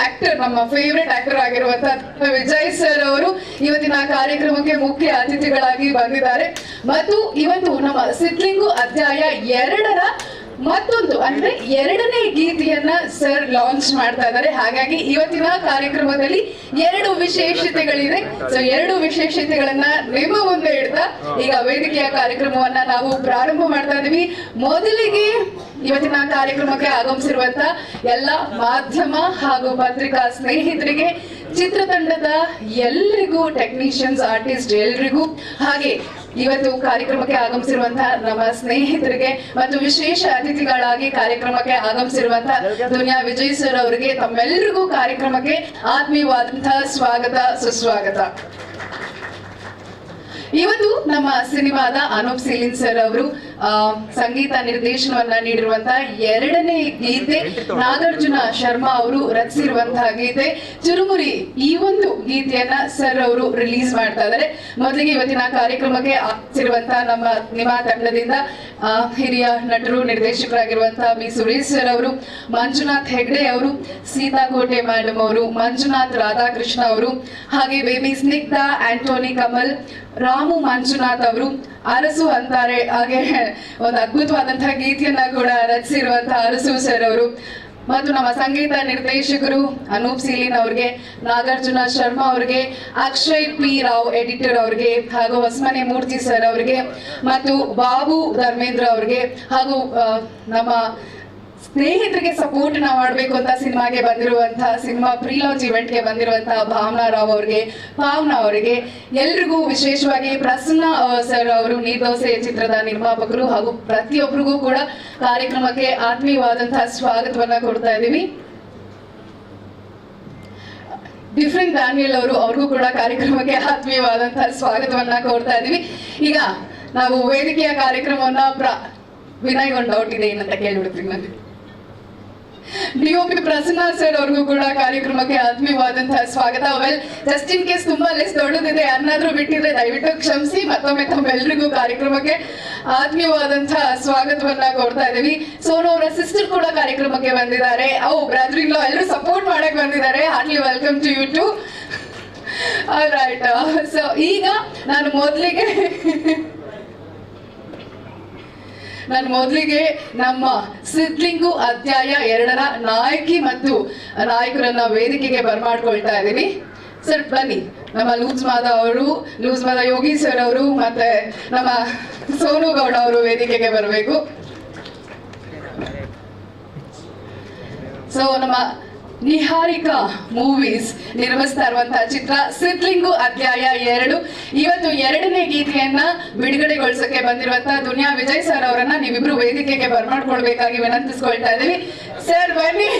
Actor, ನಮ್ಮ favourite actor ಆಗಿರುವಂತಹ Vijay sir ಅವರು ಇವತ್ತಿನ ಕಾರ್ಯಕ್ರಮಕ್ಕೆ ಮುಖ್ಯ ಅತಿಥಿಗಳಾಗಿ ಬಂದಿದ್ದಾರೆ. ಮತ್ತು ಇವತ್ತು ನಮ್ಮ ಸಿದ್ಲಿಂಗು ಅಧ್ಯಾಯ 2ರ ಮತ್ತೊಂದು ಅಂದ್ರೆ 2ನೇ ಗೀತೆಯನ್ನ ಸರ್ ಲಾಂಚ್ ಮಾಡ್ತಾ ಇದ್ದಾರೆ. ಹಾಗಾಗಿ ಇವತ್ತಿನ ಕಾರ್ಯಕ್ರಮದಲ್ಲಿ 2 ವಿಶೇಷತೆಗಳಿದೆ. ಸೊ 2 ವಿಶೇಷತೆಗಳನ್ನ ನಿಮ್ಮ ಮುಂದೆ ಇಡ್ತಾ ಈಗ ವೇದಿಕೆಯ ಕಾರ್ಯಕ್ರಮವನ್ನ ನಾವು ಪ್ರಾರಂಭ ಮಾಡ್ತಾ ಇದೀವಿ. ಮೊದಲಿಗೆ ಇವತ್ತಿನ ಕಾರ್ಯಕ್ರಮಕ್ಕೆ ಆಗಮಿಸಿರುವಂತ ಎಲ್ಲ ಮಾಧ್ಯಮ ಹಾಗೂ ಪತ್ರಿಕಾ ಸ್ನೇಹಿತರಿಗೆ, ಚಿತ್ರತಂಡದ ಎಲ್ಲರಿಗೂ, ಟೆಕ್ನಿಷಿಯನ್ಸ್, ಆರ್ಟಿಸ್ಟ್ ಎಲ್ರಿಗೂ, ಹಾಗೆ ಇವತ್ತು ಕಾರ್ಯಕ್ರಮಕ್ಕೆ ಆಗಮಿಸಿರುವಂತಹ ನಮ್ಮ ಸ್ನೇಹಿತರಿಗೆ ಮತ್ತು ವಿಶೇಷ ಅತಿಥಿಗಳಾಗಿ ಕಾರ್ಯಕ್ರಮಕ್ಕೆ ಆಗಮಿಸಿರುವಂತಹ ದುನಿಯಾ ವಿಜಯ್ ಸರ್ ಅವರಿಗೆ ತಮ್ಮೆಲ್ಲರಿಗೂ ಕಾರ್ಯಕ್ರಮಕ್ಕೆ ಆತ್ಮೀಯವಾದಂತಹ ಸ್ವಾಗತ, ಸುಸ್ವಾಗತ. ಇವತ್ತು ನಮ್ಮ ಸಿನಿಮಾದ ಅನೂಪ್ ಸೀಲಿನ್ ಸರ್ ಅವರು ಸಂಗೀತ ನಿರ್ದೇಶನವನ್ನ ನೀಡಿರುವಂತಹ 2ನೇ ಗೀತೆ, ನಾಗಾರ್ಜುನ ಶರ್ಮಾ ಅವರು ರಚಿಸಿರುವಂತಹ ಗೀತೆ ಚುರುಮುರಿ. ಈ ಒಂದು ಗೀತೆಯನ್ನ ಸರ್ ಅವರು ರಿಲೀಸ್ ಮಾಡ್ತಾ ಇದ್ದಾರೆ. ಮೊದಲಿಗೆ ಇವತ್ತಿನ ಕಾರ್ಯಕ್ರಮಕ್ಕೆ ಆಗಿರುವಂತಹ ನಿಮ್ಮ ತಂಡದಿಂದ ಹಿರಿಯ ನಟರು, ನಿರ್ದೇಶಕರಾಗಿರುವಂತಹ ಬಿ ಸುರೇಶ್ ಸರ್ ಅವರು, ಮಂಜುನಾಥ್ ಹೆಗ್ಡೆ ಅವರು, ಸೀತಾಕೋಟೆ ಮೇಡಮ್ ಅವರು, ಮಂಜುನಾಥ್ ರಾಧಾಕೃಷ್ಣ ಅವರು, ಹಾಗೆ ಬೇಬಿ ಸ್ನಿಗ್ಧ, ಆಂಟೋನಿ ಕಮಲ್, ರಾಮು ಮಂಜುನಾಥ್ ಅವರು, ಅರಸು ಅಂತಾರೆ, ಹಾಗೆ ಒಂದು ಅದ್ಭುತವಾದಂತಹ ಗೀತೆಯನ್ನ ಕೂಡ ರಚಿಸಿರುವಂತಹ ಅರಸು ಸರ್ ಅವರು, ಮತ್ತು ನಮ್ಮ ಸಂಗೀತ ನಿರ್ದೇಶಕರು ಅನೂಪ್ ಸೀಲಿನ್ ಅವ್ರಿಗೆ, ನಾಗಾರ್ಜುನ ಶರ್ಮಾ ಅವ್ರಿಗೆ, ಅಕ್ಷಯ್ ಪಿ ರಾವ್ ಎಡಿಟರ್ ಅವ್ರಿಗೆ, ಹಾಗೂ ಹೊಸಮನೆ ಮೂರ್ತಿ ಸರ್ ಅವ್ರಿಗೆ, ಮತ್ತು ಬಾಬು ಧರ್ಮೇಂದ್ರ ಅವ್ರಿಗೆ, ಹಾಗೂ ನಮ್ಮ ಸ್ನೇಹಿತರಿಗೆ ಸಪೋರ್ಟ್ ನ ಮಾಡಬೇಕು ಅಂತ ಸಿನಿಮಾಗೆ ಬಂದಿರುವಂತಹ, ಸಿನಿಮಾ ಪ್ರೀ ಲಾಂಚ್ ಇವೆಂಟ್ ಗೆ ಬಂದಿರುವಂತಹ ಭಾವನಾ ರಾವ್ ಅವರಿಗೆ, ಪಾವನಾ ಅವರಿಗೆ, ಎಲ್ರಿಗೂ ವಿಶೇಷವಾಗಿ ಪ್ರಸನ್ನ ಸರ್ ಅವರು, ನೀರ್ದೋಸೆ ಚಿತ್ರದ ನಿರ್ಮಾಪಕರು, ಹಾಗೂ ಪ್ರತಿಯೊಬ್ಬರಿಗೂ ಕೂಡ ಕಾರ್ಯಕ್ರಮಕ್ಕೆ ಆತ್ಮೀಯವಾದಂತಹ ಸ್ವಾಗತವನ್ನ ಕೊಡ್ತಾ ಇದ್ದೀವಿ. ಡಿಫ್ರೆಂಟ್ ಡ್ಯಾನಿಯಲ್ ಅವರು, ಅವ್ರಿಗೂ ಕೂಡ ಕಾರ್ಯಕ್ರಮಕ್ಕೆ ಆತ್ಮೀಯವಾದಂತಹ ಸ್ವಾಗತವನ್ನ ಕೊಡ್ತಾ ಇದ್ದೀವಿ. ಈಗ ನಾವು ವೇದಿಕೆಯ ಕಾರ್ಯಕ್ರಮವನ್ನ ವಿನಯ್ ಒಂದು ಡೌಟ್ ಇದೆ ಏನಂತ ಕೇಳ್ಬಿಡ್ತೀನಿ ನಾನು. ಡಿಒಪಿ ಪ್ರಸನ್ನ ಸರ್ ಅವ್ರಿಗೂ ಕೂಡ ಕಾರ್ಯಕ್ರಮಕ್ಕೆ ಆತ್ಮೀಯವಾದಂತಹ ಸ್ವಾಗತ. ವೆಲ್, ಜಸ್ಟ್ ಇನ್ ಕೇಸ್ ತುಂಬಾ ಲಿಸ್ಟ್ ದೊಡ್ಡದಿದೆ, ಯಾರನ್ನಾದ್ರೂ ಬಿಟ್ಟಿದ್ರೆ ದಯವಿಟ್ಟು ಕ್ಷಮಿಸಿ. ಮತ್ತೊಮ್ಮೆ ತಮ್ಮೆಲ್ಲರಿಗೂ ಕಾರ್ಯಕ್ರಮಕ್ಕೆ ಆತ್ಮೀಯವಾದಂತಹ ಸ್ವಾಗತವನ್ನ ಕೊಡ್ತಾ ಇದೀವಿ. ಸೋನು ಅವರ ಸಿಸ್ಟರ್ ಕೂಡ ಕಾರ್ಯಕ್ರಮಕ್ಕೆ ಬಂದಿದ್ದಾರೆ. ಬ್ರದರ್ ಇನ್ ಲಾ ಎಲ್ಲರೂ ಸಪೋರ್ಟ್ ಮಾಡಕ್ ಬಂದಿದ್ದಾರೆ. Heartly welcome to you too. Right. So ಈಗ ನಾನು ಮೊದಲಿಗೆ ನಮ್ಮ ಸಿದ್ಲಿಂಗು ಅಧ್ಯಾಯ 2ರ ನಾಯಕಿ ಮತ್ತು ನಾಯಕರನ್ನ ವೇದಿಕೆಗೆ ಬರ್ಮಾಡ್ಕೊಳ್ತಾ ಇದ್ದೀನಿ. ಸರ್ ಬನ್ನಿ. ನಮ್ಮ ಲೂಸ್ ಮಾದ ಯೋಗಿ ಸರ್ ಅವರು ಮತ್ತೆ ನಮ್ಮ ಸೋನು ಗೌಡ ಅವರು ವೇದಿಕೆಗೆ ಬರಬೇಕು. ಸೊ ನಮ್ಮ ನಿಹಾರಿಕಾ ಮೂವೀಸ್ ನಿರ್ಮಿಸ್ತಾ ಇರುವಂತಹ ಚಿತ್ರ ಸಿದ್ಲಿಂಗು ಅಧ್ಯಾಯ 2. ಇವತ್ತು 2ನೇ ಗೀತೆಯನ್ನ ಬಿಡುಗಡೆಗೊಳಿಸಕ್ಕೆ ಬಂದಿರುವಂತಹ ದುನಿಯಾ ವಿಜಯ್ ಸರ್ ಅವರನ್ನ ನೀವಿಬ್ರು ವೇದಿಕೆಗೆ ಬರ್ಮಾಡ್ಕೊಳ್ಬೇಕಾಗಿ ವಿನಂತಿಸ್ಕೊಳ್ತಾ ಇದೀವಿ. ಸರ್ ಬನ್ನಿ.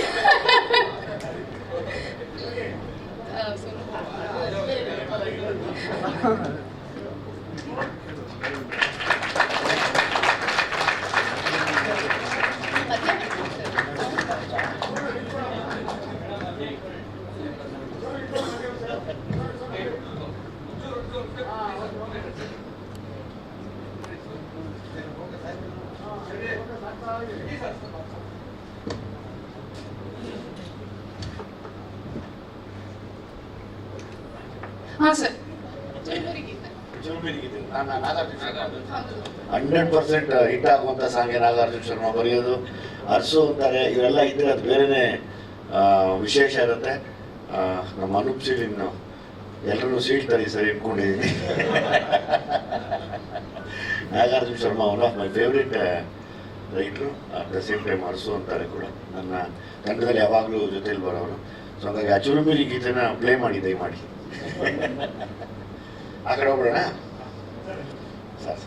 ಹಾ ಸರ್, 100% ಹಿಟ್ ಆಗುವಂತ ಸಾಂಗ್ ನಾಗಾರ್ಜುನ ಶರ್ಮಾ ಬರೆಯೋದು, ಅರಸು ಅಂತಾರೆ, ಇವೆಲ್ಲ ಇದ್ರೆ ಅದು ಬೇರೆನೆ ವಿಶೇಷ ಇರುತ್ತೆ. ನಮ್ಮ ಅನೂಪ್ ಸೀಲಿನ್ ಎಲ್ಲರೂ ಸೀಳ್ತಾರೆ ಸರಿ ಇಟ್ಕೊಂಡಿದ್ದೀನಿ. Nagarjuna Sharma one of my favourite ರೈಟ್ರು. ಅಟ್ ದ ಸೇಮ್ ಟೈಮ್ ಅರಸು ಅಂತಾರೆ ಕೂಡ ನನ್ನ ತಂಡದಲ್ಲಿ ಯಾವಾಗಲೂ ಜೊತೆಲಿ ಬರೋರು. ಸೊ ಹಾಗಾಗಿ ಅಚುರುಮಿರಿ ಗೀತೆನ ಪ್ಲೇ ಮಾಡಿ ದಯಮಾಡಿ. ಆ ಕಡೆ ಹೋಗ್ಬಿಡೋಣ ಸರ್.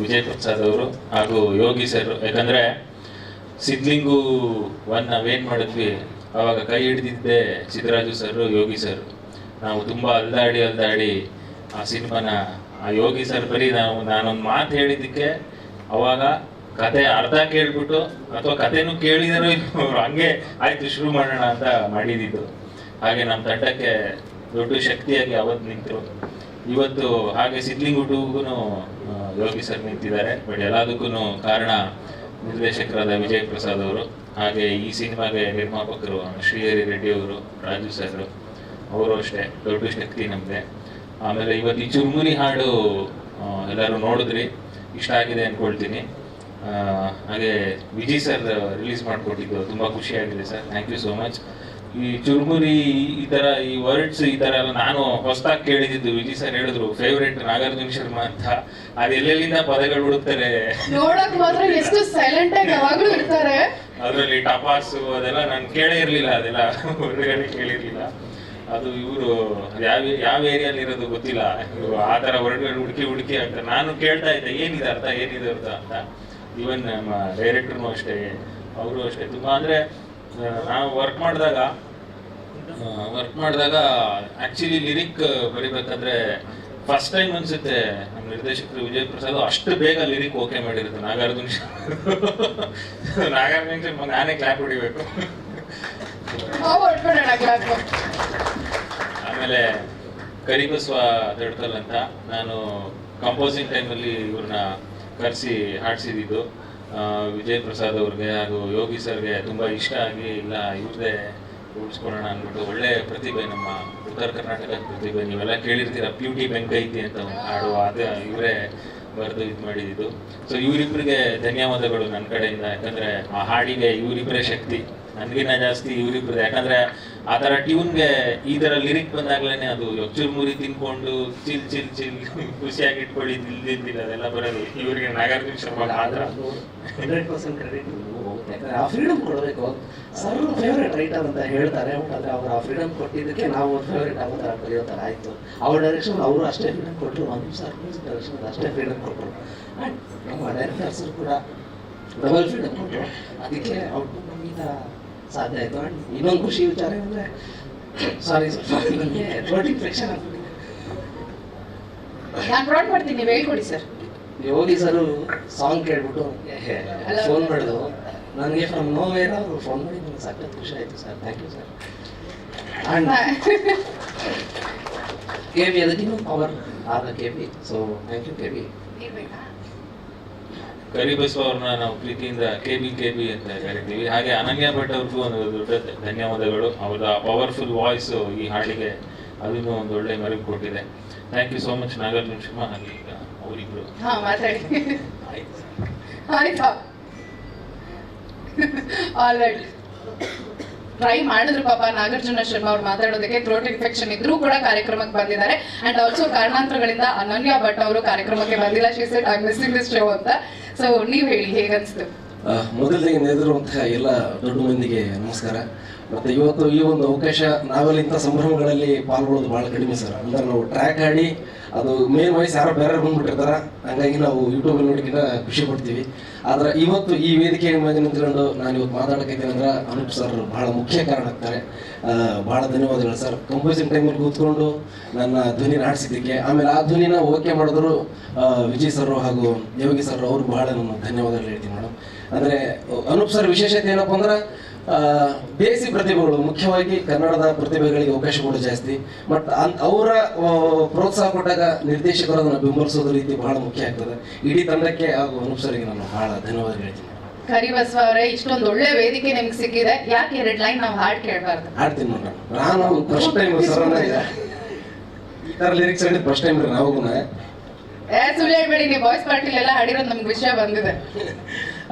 ವಿಜಯ್ ಪ್ರಸಾದ್ ಅವರು ಹಾಗೂ ಯೋಗಿ ಸರ್, ಯಾಕಂದ್ರೆ ಸಿದ್ಲಿಂಗು 1 ನಾವೇನ್ ಮಾಡಿದ್ವಿ ಅವಾಗ ಕೈ ಹಿಡಿದಿದ್ದೆ ಸಿದ್ದರಾಜು ಸರ್, ಯೋಗಿ ಸರ್. ನಾವು ತುಂಬಾ ಅಲ್ದಾಡಿ ಆ ಸಿನಿಮಾನ ಆ ಯೋಗಿ ಸರ್ ಬರೀ ನಾನೊಂದು ಮಾತು ಹೇಳಿದ್ದಕ್ಕೆ ಅವಾಗ ಕತೆ ಅರ್ಧ ಕೇಳ್ಬಿಟ್ಟು ಅಥವಾ ಕತೆನೂ ಕೇಳಿದಾರೋ ಅವ್ರು ಹಂಗೆ ಆಯ್ತು ಶುರು ಮಾಡೋಣ ಅಂತ ಮಾಡಿದ್ದು. ಹಾಗೆ ನಮ್ಮ ತಂಡಕ್ಕೆ ದೊಡ್ಡ ಶಕ್ತಿಯಾಗಿ ಅವತ್ತು ನಿಂತರು. ಇವತ್ತು ಹಾಗೆ ಸಿದ್ಲಿಂಗ್ ಟೂಗೂ ಯೋಗಿ ಸರ್ ನಿಂತಿದ್ದಾರೆ. ಬಟ್ ಎಲ್ಲದಕ್ಕೂ ಕಾರಣ ನಿರ್ದೇಶಕರಾದ ವಿಜಯ್ ಪ್ರಸಾದ್ ಅವರು, ಹಾಗೆ ಈ ಸಿನಿಮಾಗೆ ನಿರ್ಮಾಪಕರು ಶ್ರೀಹರಿ ರೆಡ್ಡಿ ಅವರು, ರಾಜು ಸರ್ ಅವರು ಅಷ್ಟೇ ದೊಡ್ಡ ಶಕ್ತಿ ನಮಗೆ. ಆಮೇಲೆ ಇವತ್ತು ಈ ಚುರುಮುರಿ ಹಾಡು ಎಲ್ಲರೂ ನೋಡಿದ್ರಿ, ಇಷ್ಟ ಆಗಿದೆ ಅಂದ್ಕೊಳ್ತೀನಿ. ಹಾಗೆ ವಿಜಯ್ ಸರ್ ರಿಲೀಸ್ ಮಾಡಿಕೊಟ್ಟಿದ್ದು ತುಂಬ ಖುಷಿಯಾಗಿದೆ sir, thank you so much. ಈ ಚುರುಮುರಿ ಈ ಥರ ಈ ವರ್ಡ್ಸ್ ಈ ಥರ ಎಲ್ಲ ನಾನು ಹೊಸದಾಗಿ ಕೇಳಿದ್ದು. ವಿಜಯ್ ಸರ್ ಹೇಳಿದ್ರು ಫೇವ್ರೇಟ್ ನಾಗಾರ್ಜುನ ಶರ್ಮಾ ಅಂತ. ಅದೆಲ್ಲೆಲ್ಲಿಂದ ಪದಗಳು ಹುಡುಕ್ತಾರೆ ನೋಡಕ್ ಮಾತ್ರ ಎಷ್ಟು ಸೈಲೆಂಟ್ ಆಗಿ ಯಾವಾಗ್ಲೂ ಇರ್ತಾರೆ. ಅದರಲ್ಲಿ ಟಪಾಸು ಅದೆಲ್ಲ ನಾನು ಕೇಳೇ ಇರಲಿಲ್ಲ, ಅದೆಲ್ಲ ಹೊರಗಡೆ ಕೇಳಿರ್ಲಿಲ್ಲ. ಅದು ಇವರು ಯಾವ ಏರಿಯಲ್ಲಿ ಇರೋದು ಗೊತ್ತಿಲ್ಲ, ಇವರು ಆ ಥರ ಹೊರಗಡೆ ಹುಡುಕಿ ಆಗ್ತಾರೆ. ನಾನು ಕೇಳ್ತಾ ಇದ್ದೆ ಏನಿದೆ ಅರ್ಥ ಅಂತ. ಈವನ್ ನಮ್ಮ ಡೈರೆಕ್ಟ್ರು ಅಷ್ಟೇ, ಅವರು ಅಷ್ಟೇ ತುಂಬ ಅಂದರೆ ನಾವು ವರ್ಕ್ ಮಾಡಿದಾಗ ಆ್ಯಕ್ಚುಲಿ ಲಿರಿಕ್ ಬರಿಬೇಕಾದ್ರೆ ಫಸ್ಟ್ ಟೈಮ್ ಅನ್ಸುತ್ತೆ ನಮ್ಮ ನಿರ್ದೇಶಕರು ವಿಜಯ್ ಪ್ರಸಾದ್ ಅಷ್ಟು ಬೇಗ ಲಿರಿಕ್ ಓಕೆ ಮಾಡಿರುತ್ತೆ. ನಾಗಾರ್ಜುನ ನಾನೇ ಕ್ಲಾಪ್ ಹೊಡಿಬೇಕು. ಆಮೇಲೆ ಕರಿಬಸವ ದಡ್ಕಲ್ ಅಂತ ನಾನು ಕಂಪೋಸಿಂಗ್ ಟೈಮಲ್ಲಿ ಇವ್ರನ್ನ ಕರೆಸಿ ಹಾಡಿಸಿದ್ದು. ವಿಜಯ್ ಪ್ರಸಾದ್ ಅವ್ರಿಗೆ ಹಾಗೂ ಯೋಗಿ ಸರ್ಗೆ ತುಂಬ ಇಷ್ಟ ಆಗಿ, ಇಲ್ಲ ಇವ್ರದೇ ಉಳಿಸ್ಕೊಳ್ಳೋಣ ಅಂದ್ಬಿಟ್ಟು. ಒಳ್ಳೆ ಪ್ರತಿಭೆ, ನಮ್ಮ ಉತ್ತರ ಕರ್ನಾಟಕದ ಪ್ರತಿಭೆ. ನೀವೆಲ್ಲ ಕೇಳಿರ್ತೀರ ಪ್ಯೂಟಿ ಬೆಂಕೈತಿ ಅಂತ ಒಂದು ಹಾಡು, ಅದು ಇವರೇ ಬರೆದು ಇದು ಮಾಡಿದ್ದು. ಸೊ ಇವರಿಬ್ಬರಿಗೆ ಧನ್ಯವಾದಗಳು ನನ್ನ ಕಡೆಯಿಂದ. ಯಾಕಂದರೆ ಆ ಹಾಡಿಗೆ ಇವರಿಬ್ಬರೇ ಶಕ್ತಿ, ನನಗಿನ್ನ ಜಾಸ್ತಿ ಇವರಿಬ್ಬರೇ. ಯಾಕಂದರೆ ಆ ಥರ ಟ್ಯೂನ್ಗೆ ಈ ಥರ ಲಿರಿಕ್ ಬಂದಾಗಲೇ ಅದು ಚುರುಮುರಿ ತಿನ್ಕೊಂಡು ಚಿಲ್ ಖುಷಿಯಾಗಿ ಇಟ್ಕೊಳ್ಳಿ ದಿಲ್ದಿಲ್ಲ ಅದೆಲ್ಲ ಬರೋದು ಇವರಿಗೆ. ನಾಗಾರ್ಜುನ ಶರ್ಮಾ ಮಾತ್ರ 100% ಕ್ರೆಡಿಟ್ ಹೋಗುತ್ತೆ. ಯಾಕಂದರೆ ಆ ಫ್ರೀಡಮ್ ಕೊಡಬೇಕು. ಸರ್ ಫೇವ್ರೇಟ್ ರೈಟರ್ ಅಂತ ಹೇಳ್ತಾರೆ, ಬಟ್ ಆದರೆ ಅವರು ಆ ಫ್ರೀಡಮ್ ಕೊಟ್ಟಿದ್ದಕ್ಕೆ ನಾವು ಫೇವ್ರೇಟ್ ಆಗೋ ಥರ ಕಲಿಯೋ ಥರ ಆಯಿತು. ಅವ್ರ ಡೈರೆಕ್ಷನ್ ಅವರು ಅಷ್ಟೇ ಫ್ರೀಡಮ್ ಕೊಟ್ಟರು, ಒಂದು ಸರ್ ಮ್ಯೂಸಿಕ್ ಡೈರೆಕ್ಷನ್ ಅಷ್ಟೇ ಫ್ರೀಡಮ್ ಕೊಟ್ಟರು. ಆ್ಯಂಡ್ ನಮ್ಮ ಡೈರೆಕ್ಟರ್ಸರು ಕೂಡ ಡಬಲ್ ಫ್ರೀಡಮ್ ಕೊಟ್ಟರು. ಅದಕ್ಕೆ ಔಟ್ಪುಟ್ ನಮ್ಮಿಂದ ಸಾಧ್ಯ ಆಯಿತು. ಆ್ಯಂಡ್ ಇನ್ನೊಂದು ಖುಷಿ ವಿಚಾರ ಅಂದರೆ ಸಾರಿ ನನಗೆ ಥ್ರೋಟ್ ಇನ್ಫೆಕ್ಷನ್ ಆಗ್ಬಿಟ್ಟಿದೆ. ನಾನು ಪ್ರಾಡ್ ಮಾಡ್ತೀನಿ, ನೀವು ಹೇಳ್ಕೊಡಿ ಸರ್. ಯೋಗಿ ಸರ್ ಸಾಂಗ್ ಕೇಳ್ಬಿಟ್ಟು ಫೋನ್ ಮಾಡಿದ್ರು ನನಗೆ, ಫ್ರಮ್ ನೋ ವೇರ್ ಅವರು ಫೋನ್ ಮಾಡಿ ನನಗೆ ಸಖತ್ ಖುಷಿ ಆಯಿತು sir. Thank you sir. And K V ಅದಕ್ಕಿನ್ನೂ ಪವರ್ ಆದ K V. So thank you K V. Karibasava ಅವ್ರನ್ನ ನಾವು ಪ್ರೀತಿಯಿಂದ ಕೆ ಬಿ ಅಂತ ಕರಿತೀವಿ. ಹಾಗೆ ಅನನ್ಯ ಭಟ್ ಅವ್ರಿಗೂ ಒಂದು ದೊಡ್ಡ ಧನ್ಯವಾದಗಳು. ಅವರ ಪವರ್ಫುಲ್ ವಾಯ್ಸು ಈ ಹಾಡಿಗೆ ಅದನ್ನು ಒಂದು ಒಳ್ಳೆ ಮೆರುಗು ಕೊಟ್ಟಿದೆ. Thank you so much Nagarjuna Sharma. ಹಾಗೆ ಈಗ ಅವರಿಬ್ರು ಮಾತಾಡಿ ಆಯ್ತಾ? All right. ಟ್ರೈ ಮಾಡಿದ್ರು ಪಾಪ ನಾಗಾರ್ಜುನ ಶರ್ಮಾ ಅವ್ರು ಮಾತಾಡೋದಕ್ಕೆ. ಥ್ರೋಟ್ ಇನ್ಫೆಕ್ಷನ್ ಇದ್ರೂ ಕೂಡ ಕಾರ್ಯಕ್ರಮಕ್ಕೆ ಬಂದಿದ್ದಾರೆ. ಅಂಡ್ ಆಲ್ಸೋ ಕಾರಣಾಂತರಗಳಿಂದ ಅನನ್ಯ ಭಟ್ ಅವರು ಕಾರ್ಯಕ್ರಮಕ್ಕೆ ಬಂದಿಲ್ಲ. She said I missing this show ಅಂತ. ಸೊ ನೀವ್ ಹೇಳಿ, ಹೇಗನ್ಸ್ತು? ಮೊದಲಿಗೆ ನೆರೆದಿರುವಂತಹ ಎಲ್ಲ ದೊಡ್ಡ ಮಂದಿಗೆ ನಮಸ್ಕಾರ. ಮತ್ತು ಇವತ್ತು ಈ ಒಂದು ಅವಕಾಶ, ನಾವೆಲ್ಲ ಇಂಥ ಸಂಭ್ರಮಗಳಲ್ಲಿ ಪಾಲ್ಗೊಳ್ಳೋದು ಭಾಳ ಕಡಿಮೆ ಸರ್. ಅಂದ್ರೆ ನಾವು ಟ್ರ್ಯಾಕ್ ಆಡಿ ಅದು ಮೇನ್ ವಾಯ್ಸ್ ಯಾರೋ ಬೇರೆ ಬಂದ್ಬಿಟ್ಟಿರ್ತಾರೆ, ಹಂಗಾಗಿ ನಾವು ಯೂಟ್ಯೂಬಲ್ಲಿ ನೋಡಿಕಿನ ಖುಷಿ ಪಡ್ತೀವಿ. ಆದ್ರೆ ಇವತ್ತು ಈ ವೇದಿಕೆ ಮೇಲೆ ನಿಂತ್ಕೊಂಡು ನಾನು ಇವತ್ತು ಮಾತಾಡೋಕೈತೀನಿ ಅಂದ್ರೆ ಅನೂಪ್ ಸರ್ ಭಾಳ ಮುಖ್ಯ ಕಾರಣ ಆಗ್ತಾರೆ. ಭಾಳ ಧನ್ಯವಾದಗಳು ಸರ್. ಕಂಪೋಸಿಂಗ್ ಟೈಮಲ್ಲಿ ಕೂತ್ಕೊಂಡು ನನ್ನ ಧ್ವನಿನ ಆಡಿಸಿದ್ದಕ್ಕೆ, ಆಮೇಲೆ ಆ ಧ್ವನಿನ ಓಕೆ ಮಾಡಿದ್ರು ವಿಜಯ್ ಸರ್ ಹಾಗೂ ಯೋಗಿ ಸರ್ ಅವ್ರಿಗೆ ಭಾಳ ನಾನು ಧನ್ಯವಾದಗಳು ಹೇಳ್ತೀನಿ ಮೇಡಮ್. ಅಂದರೆ ಅನೂಪ್ ಸರ್ ವಿಶೇಷತೆ ಏನಪ್ಪ ಅಂದ್ರೆ ದೇಸಿ ಪ್ರತಿಭೆಗಳು, ಮುಖ್ಯವಾಗಿ ಕನ್ನಡದ ಪ್ರತಿಭೆಗಳಿಗೆ ಅವಕಾಶ ಕೊಡೋದು ಜಾಸ್ತಿ. ಬಟ್ ಅವರ ಪ್ರೋತ್ಸಾಹ ಕೊಟ್ಟಾಗ ನಿರ್ದೇಶಕರು ಅದನ್ನು ಬೆಂಬಲಿಸೋದ ರೀತಿ ಬಹಳ ಮುಖ್ಯ ಆಗ್ತದೆ. ಇಡೀ ತಂಡಕ್ಕೆ ಹಾಗೂ ಅನೂಪ್ ಸರ್ಗೆ ನಾನು ಬಹಳ ಧನ್ಯವಾದ ಹೇಳ್ತೀನಿ. ಕರಿಬಸವ ಅವರೇ, ಇಷ್ಟೊಂದು ಒಳ್ಳೆ ವೇದಿಕೆ ನಿಮ್ಗೆ ಸಿಕ್ಕಿದೆ, ಯಾಕೆ 2 ಲೈನ್ ನಾವು ಹಾಡ್ ಕೇಳಬಾರ್ದು? ಹಾಡ್ತೀನಿ ಮೇಡಮ್. ನಾನು ಫಸ್ಟ್ ಟೈಮ್ ಸರ್ ಈ ಥರ ಲಿರಿಕ್ಸ್ ಹೇಳಿದ್ ಫಸ್ಟ್ ಟೈಮ್ ರೀ ನಾವು. ಸುಳ್ಳು ಹೇಳ್ಬೇಡಿ, ನೀವು ಬಾಯ್ಸ್ ಪಾರ್ಟಿಲೆಲ್ಲ ಹಾಡಿರೋದು ನಮ್ಗೆ ವಿಷಯ ಬಂದಿದೆ.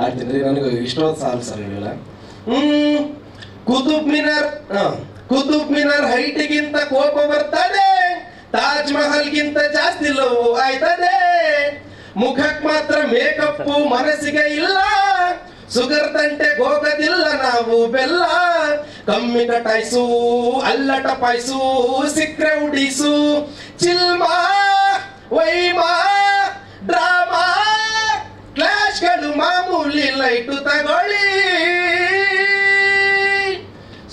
ಹಾಡ್ತೀನಿ ರೀ. ನನಗೆ ಇಷ್ಟವಾದ ಸಾಲು ಸರ್ ಇವೆಲ್ಲ. ಕುತುಬ್ ಮಿನಾರ್ ಹೈಟ್ಗಿಂತ ಕೋಪ ಬರ್ತದೆ, ತಾಜ್ ಮಹಲ್ಗಿಂತ ಜಾಸ್ತಿ ಲವ್ ಆಯ್ತದೆ. ಮುಖಕ್ ಮಾತ್ರ ಮೇಕಪ್ ಮನಸ್ಸಿಗೆ ಇಲ್ಲ, ಸುಗರ್ ತಂಟೆ ಹೋಗೋದಿಲ್ಲ ನಾವು ಬೆಲ್ಲ. ಕಮ್ಮಿ ಕಟಾಯ್ಸು ಅಲ್ಲ ಟಪಾಯ್ಸು, ಸಿಕ್ರೆ ಉಡಿಸು, ಚಿಲ್ಮಾ ವೈಮಾ ಡ್ರಾಮಾ ಕ್ಲಾಶ್ಗಳು ಮಾಮೂಲಿ, ಲೈಟು ತಗೊಳ್ಳಿ.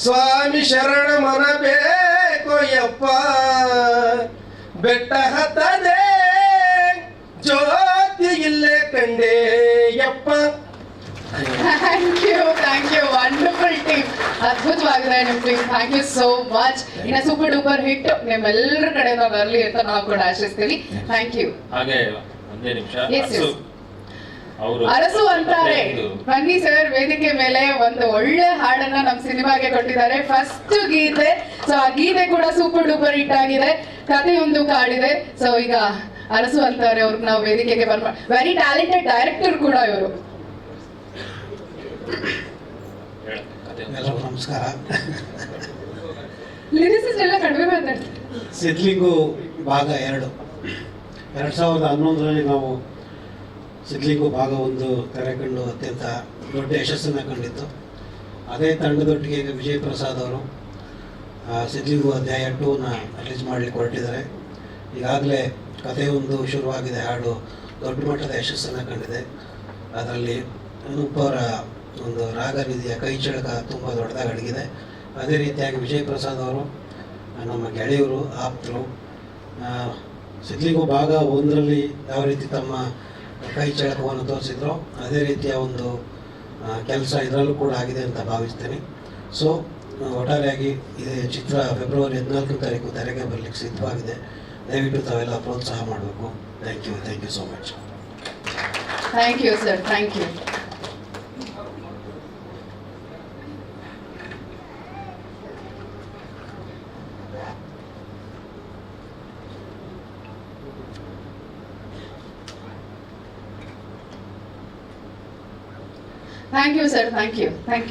ಸ್ವಾಮಿ ಶರಣ ಮನ ಬೇಕೋಯಪ್ಪ, ಬೆಟ್ಟ ಹತ್ತದೆ ಜ್ಯೋತಿ ಇಲ್ಲೇ ಕಂಡೆ ಯಪ್ಪ. Thank you wonderful team. ಅದ್ಭುತವಾಗಿದೆ ನಿಮ್ಮ team. Thank you so much. ಇನ್ನ ಸೂಪರ್ ಡೂಪರ್ ಹಿಟ್ ನಿಮ್ಮೆಲ್ಲರ ಕಡೆಯಿಂದ ಬರಲಿ ಅಂತ ನಾವು ಕೂಡ ಆಶಿಸ್ತೀವಿ. Thank you. ಹಾಗೆ ಒಂದೇ ನಿಮಿಷ, ಅವರು ಅರಸು ಅಂತಾರೆ. ಬನ್ನಿ ಸರ್, ವೇದಿಕೆ ಮೇಲೆ ಒಂದು ಒಳ್ಳೆ ಹಾಡನ್ನ ನಮ್ಮ ಸಿನಿಮಾಗೆ ಕೊಟ್ಟಿದ್ದಾರೆ. ಫಸ್ಟ್ ಗೀತೆ, ಸೊ ಆ ಗೀತೆ ಕೂಡ ಸೂಪರ್ ಡೂಪರ್ ಹಿಟ್ ಆಗಿದೆ. ಕಥೆಯೊಂದು ಕಾಡಿದೆ. ಸೊ ಈಗ ಅರಸು ಅಂತಾರೆ ಅವ್ರಿಗೆ ನಾವು ವೇದಿಕೆಗೆ ವೆರಿ ಟ್ಯಾಲೆಂಟೆಡ್ ಡೈರೆಕ್ಟರ್ ಕೂಡ ಇವರು. ಎಲ್ಲರಿಗೂ ನಮಸ್ಕಾರ. ಲಿರಿಸಿಸ್ಟ್ ಎಲ್ಲ ಕಡಿಮೆ ಮಾತಾಡ್ತಾರೆ. ಸಿದ್ಲಿಂಗು ಭಾಗ 2 2011ರಲ್ಲಿ ನಾವು ಸಿದ್ಲಿಂಗು ಭಾಗ 1 ತೆರೆಕಂಡು ಅತ್ಯಂತ ದೊಡ್ಡ ಯಶಸ್ಸನ್ನು ಕಂಡಿತ್ತು. ಅದೇ ತಂಡದೊಟ್ಟಿಗೆ ಈಗ ವಿಜಯ್ ಪ್ರಸಾದ್ ಅವರು ಸಿದ್ಲಿಂಗು ಅಧ್ಯಾಯ 2ನ ರಿಲೀಸ್ ಮಾಡಲಿಕ್ಕೆ ಹೊರಟಿದ್ದಾರೆ. ಈಗಾಗಲೇ ಕಥೆಯೊಂದು ಶುರುವಾಗಿದೆ, ಹಾಡು ದೊಡ್ಡ ಮಟ್ಟದ ಯಶಸ್ಸನ್ನು ಕಂಡಿದೆ. ಅದರಲ್ಲಿ ಅನೂಪರ ಒಂದು ರಾಗನಿಧಿಯ ಕೈ ಚಳಕ ತುಂಬ ದೊಡ್ಡದಾಗಿ ಅಡಗಿದೆ. ಅದೇ ರೀತಿಯಾಗಿ ವಿಜಯ್ ಪ್ರಸಾದ್ ಅವರು ನಮ್ಮ ಗೆಳೆಯರು, ಆಪ್ತರು. ಸಿದ್ಲಿಂಗು ಭಾಗ 1ರಲ್ಲಿ ಯಾವ ರೀತಿ ತಮ್ಮ ಕೈ ಚಳಕವನ್ನು ತೋರಿಸಿದ್ರು ಅದೇ ರೀತಿಯ ಒಂದು ಕೆಲಸ ಇದರಲ್ಲೂ ಕೂಡ ಆಗಿದೆ ಅಂತ ಭಾವಿಸ್ತೇನೆ. ಸೊ ಒಟ್ಟಾರೆಯಾಗಿ ಇದು ಚಿತ್ರ ಫೆಬ್ರವರಿ 14 ತಾರೀಕು ತೆರೆಗೆ ಬರಲಿಕ್ಕೆ ಸಿದ್ಧವಾಗಿದೆ. ದಯವಿಟ್ಟು ತಾವೆಲ್ಲ ಪ್ರೋತ್ಸಾಹ ಮಾಡಬೇಕು. Thank you so much. Thank you sir, thank you. Thank you sir, thank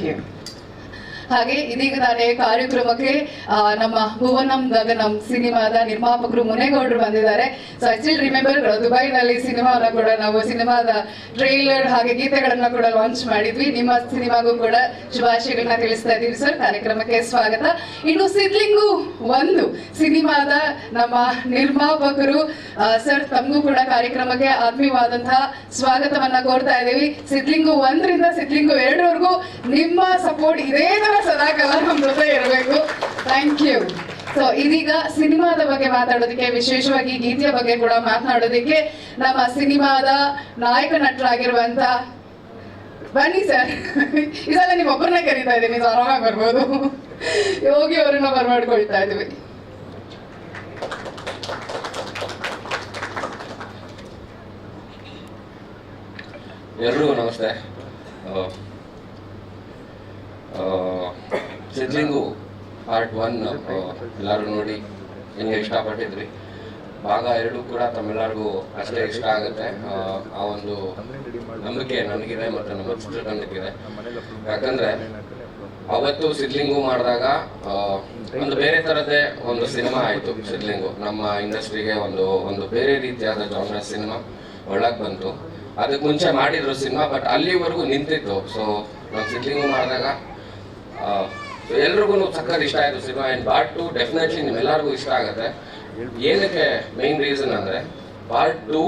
you. ಹಾಗೆ ಇದೀಗ ತಾನೇ ಕಾರ್ಯಕ್ರಮಕ್ಕೆ ನಮ್ಮ ಭುವನಂ ಗಗನಂ ಸಿನಿಮಾದ ನಿರ್ಮಾಪಕರು ಮುನೇಗೌಡರು ಬಂದಿದ್ದಾರೆ. ಸೊ ಐ ಸ್ಟಿಲ್ ರಿಮೆಂಬರ್ ದುಬೈನಲ್ಲಿ ಸಿನಿಮಾನ ಕೂಡ ನಾವು ಸಿನಿಮಾದ ಟ್ರೈಲರ್ ಹಾಗೆ ಗೀತೆಗಳನ್ನ ಕೂಡ ಲಾಂಚ್ ಮಾಡಿದ್ವಿ. ನಿಮ್ಮ ಸಿನಿಮಾಗೂ ಕೂಡ ಶುಭಾಶಯಗಳನ್ನ ತಿಳಿಸ್ತಾ ಇದ್ದೀವಿ ಸರ್. ಕಾರ್ಯಕ್ರಮಕ್ಕೆ ಸ್ವಾಗತ. ಇನ್ನು ಸಿದ್ಲಿಂಗು 1 ಸಿನಿಮಾದ ನಮ್ಮ ನಿರ್ಮಾಪಕರು ಸರ್, ತಮಗೂ ಕೂಡ ಕಾರ್ಯಕ್ರಮಕ್ಕೆ ಆತ್ಮೀಯವಾದಂತಹ ಸ್ವಾಗತವನ್ನ ಕೋರ್ತಾ ಇದ್ದೀವಿ. ಸಿದ್ಲಿಂಗು 1ರಿಂದ ಸಿದ್ಲಿಂಗು 2ವರೆಗೂ ನಿಮ್ಮ ಸಪೋರ್ಟ್ ಇದೇ ತರ ಸದಾಕಾಲ ನಮ್ಮ ಜೊತೆ ಇರಬೇಕು. Thank you. ಸೊ ಇದೀಗ ಸಿನಿಮಾದ ಬಗ್ಗೆ ಮಾತಾಡೋದಕ್ಕೆ, ವಿಶೇಷವಾಗಿ ಗೀತೆಯ ಬಗ್ಗೆ ಕೂಡ ಮಾತನಾಡೋದಕ್ಕೆ ನಮ್ಮ ಸಿನಿಮಾದ ನಾಯಕ ನಟರಾಗಿರುವಂತ ಬನ್ನಿ ಸರ್. ಈ ಸಲ ನಿಮ್ಮೊಬ್ಬರನ್ನೇ ಕರೀತಾ ಇದ್ದೀನಿ, ಆರಾಮಾಗಿ ಬರ್ಬೋದು. ಯೋಗಿ ಅವರನ್ನ ಬರ್ಮಾಡ್ಕೊಳ್ತಾ ಇದ್ದೀವಿ. ಎಲ್ರಿಗೂ ನಮಸ್ತೆ. ಸಿದ್ಲಿಂಗು ಪಾರ್ಟ್ 1 ಎಲ್ಲರೂ ನೋಡಿ ನಿಮಗೆ ಇಷ್ಟಪಟ್ಟಿದ್ರಿ. ಭಾಗ 2 ಕೂಡ ತಮ್ಮೆಲ್ಲರಿಗೂ ಅಷ್ಟೇ ಇಷ್ಟ ಆಗುತ್ತೆ. ಆ ಒಂದು ನಂಬಿಕೆ ನನಗಿದೆ ಮತ್ತು ನಮ್ಮ ಚಿತ್ರತಂಡಕ್ಕಿದೆ. ಯಾಕಂದರೆ ಅವತ್ತು ಸಿದ್ಲಿಂಗು ಮಾಡಿದಾಗ ಒಂದು ಬೇರೆ ಥರದ್ದೇ ಒಂದು ಸಿನಿಮಾ ಆಯಿತು. ಸಿದ್ಲಿಂಗು ನಮ್ಮ ಇಂಡಸ್ಟ್ರಿಗೆ ಒಂದು ಬೇರೆ ರೀತಿಯಾದ ಜಾನರ್ ಸಿನಿಮಾ ಒಳಗೆ ಬಂತು. ಅದಕ್ಕೆ ಮುಂಚೆ ಮಾಡಿದ್ರು ಸಿನಿಮಾ, ಬಟ್ ಅಲ್ಲಿವರೆಗೂ ನಿಂತಿತ್ತು. ಸೊ ನಾವು ಸಿದ್ಲಿಂಗು ಮಾಡಿದಾಗ ಎಲ್ರಿಗೂ ಸಕ್ಕತ್ ಇಷ್ಟ ಆಯಿತು ಸಿನಿಮಾ. ಆ್ಯಂಡ್ ಪಾರ್ಟ್ 2 ಡೆಫಿನೆಟ್ಲಿ ನಿಮ್ಮೆಲ್ಲರಿಗೂ ಇಷ್ಟ ಆಗುತ್ತೆ. ಏನಕ್ಕೆ ಮೇನ್ ರೀಸನ್ ಅಂದರೆ ಪಾರ್ಟ್ 2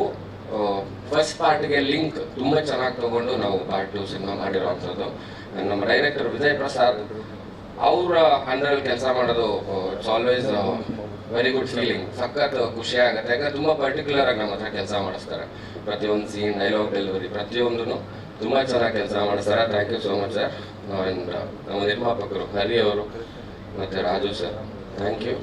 ಫಸ್ಟ್ ಪಾರ್ಟ್ಗೆ ಲಿಂಕ್ ತುಂಬ ಚೆನ್ನಾಗಿ ತೊಗೊಂಡು ನಾವು ಪಾರ್ಟ್ 2 ಸಿನಿಮಾ ಮಾಡಿರೋವಂಥದ್ದು. ನಮ್ಮ ಡೈರೆಕ್ಟರ್ ವಿಜಯ್ ಪ್ರಸಾದ್ ಅವರ ಅಂಡರಲ್ಲಿ ಕೆಲಸ ಮಾಡೋದು it's always very good feeling. ಸಖತ್ ಖುಷಿ ಆಗುತ್ತೆ. ಯಾಕಂದರೆ ತುಂಬ ಪರ್ಟಿಕ್ಯುಲರ್ ಆಗಿ ನಮ್ಮ ಹತ್ರ ಕೆಲಸ ಮಾಡಿಸ್ತಾರೆ. ಪ್ರತಿಯೊಂದು ಸೀನ್, ಡೈಲಾಗ್ ಡೆಲಿವರಿ ಪ್ರತಿಯೊಂದೂ ತುಂಬ ಚೆನ್ನಾಗಿ ಕೆಲಸ ಮಾಡಿಸ್ತಾರೆ. Thank you so much sir. And ನಮ್ಮ ನಿರ್ಮಾಪಕರು ಹರಿ ಅವರು ಮತ್ತು ರಾಜು ಸರ್, ಥ್ಯಾಂಕ್ ಯು.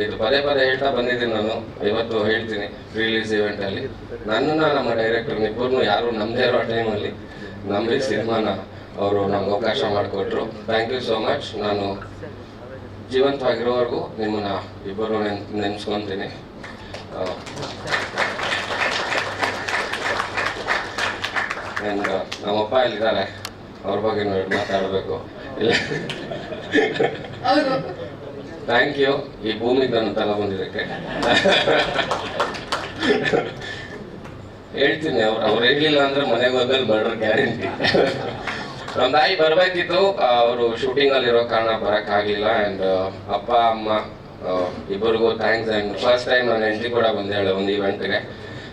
ಇದು ಪದೇ ಹೇಳ್ತಾ ಬಂದಿದ್ದೀನಿ ನಾನು, ಇವತ್ತು ಹೇಳ್ತೀನಿ. ರಿಲೀಸ್ ಇವೆಂಟಲ್ಲಿ ನನ್ನನ್ನು ನಮ್ಮ ಡೈರೆಕ್ಟರ್ ಇಬ್ಬರನ್ನು ಯಾರು ನಮ್ಮದೇ ಇರೋ ಟೈಮಲ್ಲಿ ನಂಬಿ ಸಿನಿಮಾನ ಅವರು ನಮ್ಗೆ ಅವಕಾಶ ಮಾಡಿಕೊಟ್ರು. Thank you so much. ನಾನು ಜೀವಂತವಾಗಿರೋವರೆಗೂ ನಿಮ್ಮನ್ನು ಇಬ್ಬರು ನೆನೆಸ್ಕೊತೀನಿ. ಆ್ಯಂಡ್ ನಮ್ಮಪ್ಪ ಎಲ್ಲಿದ್ದಾರೆ, ಅವ್ರ ಬಗ್ಗೆ ಮಾತಾಡಬೇಕು ಇಲ್ಲ. ಥ್ಯಾಂಕ್ ಯು ಈ ಭೂಮಿಗೆ ನಾನು ತಗೊಬಂದಿದ್ದಕ್ಕೆ. ಹೇಳ್ತೀನಿ, ಅವ್ರು ಹೇಳಲಿಲ್ಲ ಅಂದ್ರೆ ಮನೆಗೆ ಹೋದಲ್ಲಿ ಬರ್ಡ್ರ ಗ್ಯಾರಂಟಿ. ನಮ್ಮ ತಾಯಿ ಬರಬೇಕಿತ್ತು, ಅವರು ಶೂಟಿಂಗಲ್ಲಿರೋ ಕಾರಣ ಬರೋಕ್ಕಾಗಲಿಲ್ಲ. ಆ್ಯಂಡ್ ಅಪ್ಪ ಅಮ್ಮ ಇಬ್ಬರಿಗೂ ಥ್ಯಾಂಕ್ಸ್. ಆ್ಯಂಡ್ ಫಸ್ಟ್ ಟೈಮ್ ನಾನು ಹೆಂಡತಿ ಕೂಡ ಬಂದೇಳೆ ಒಂದು ಇವೆಂಟ್ಗೆ.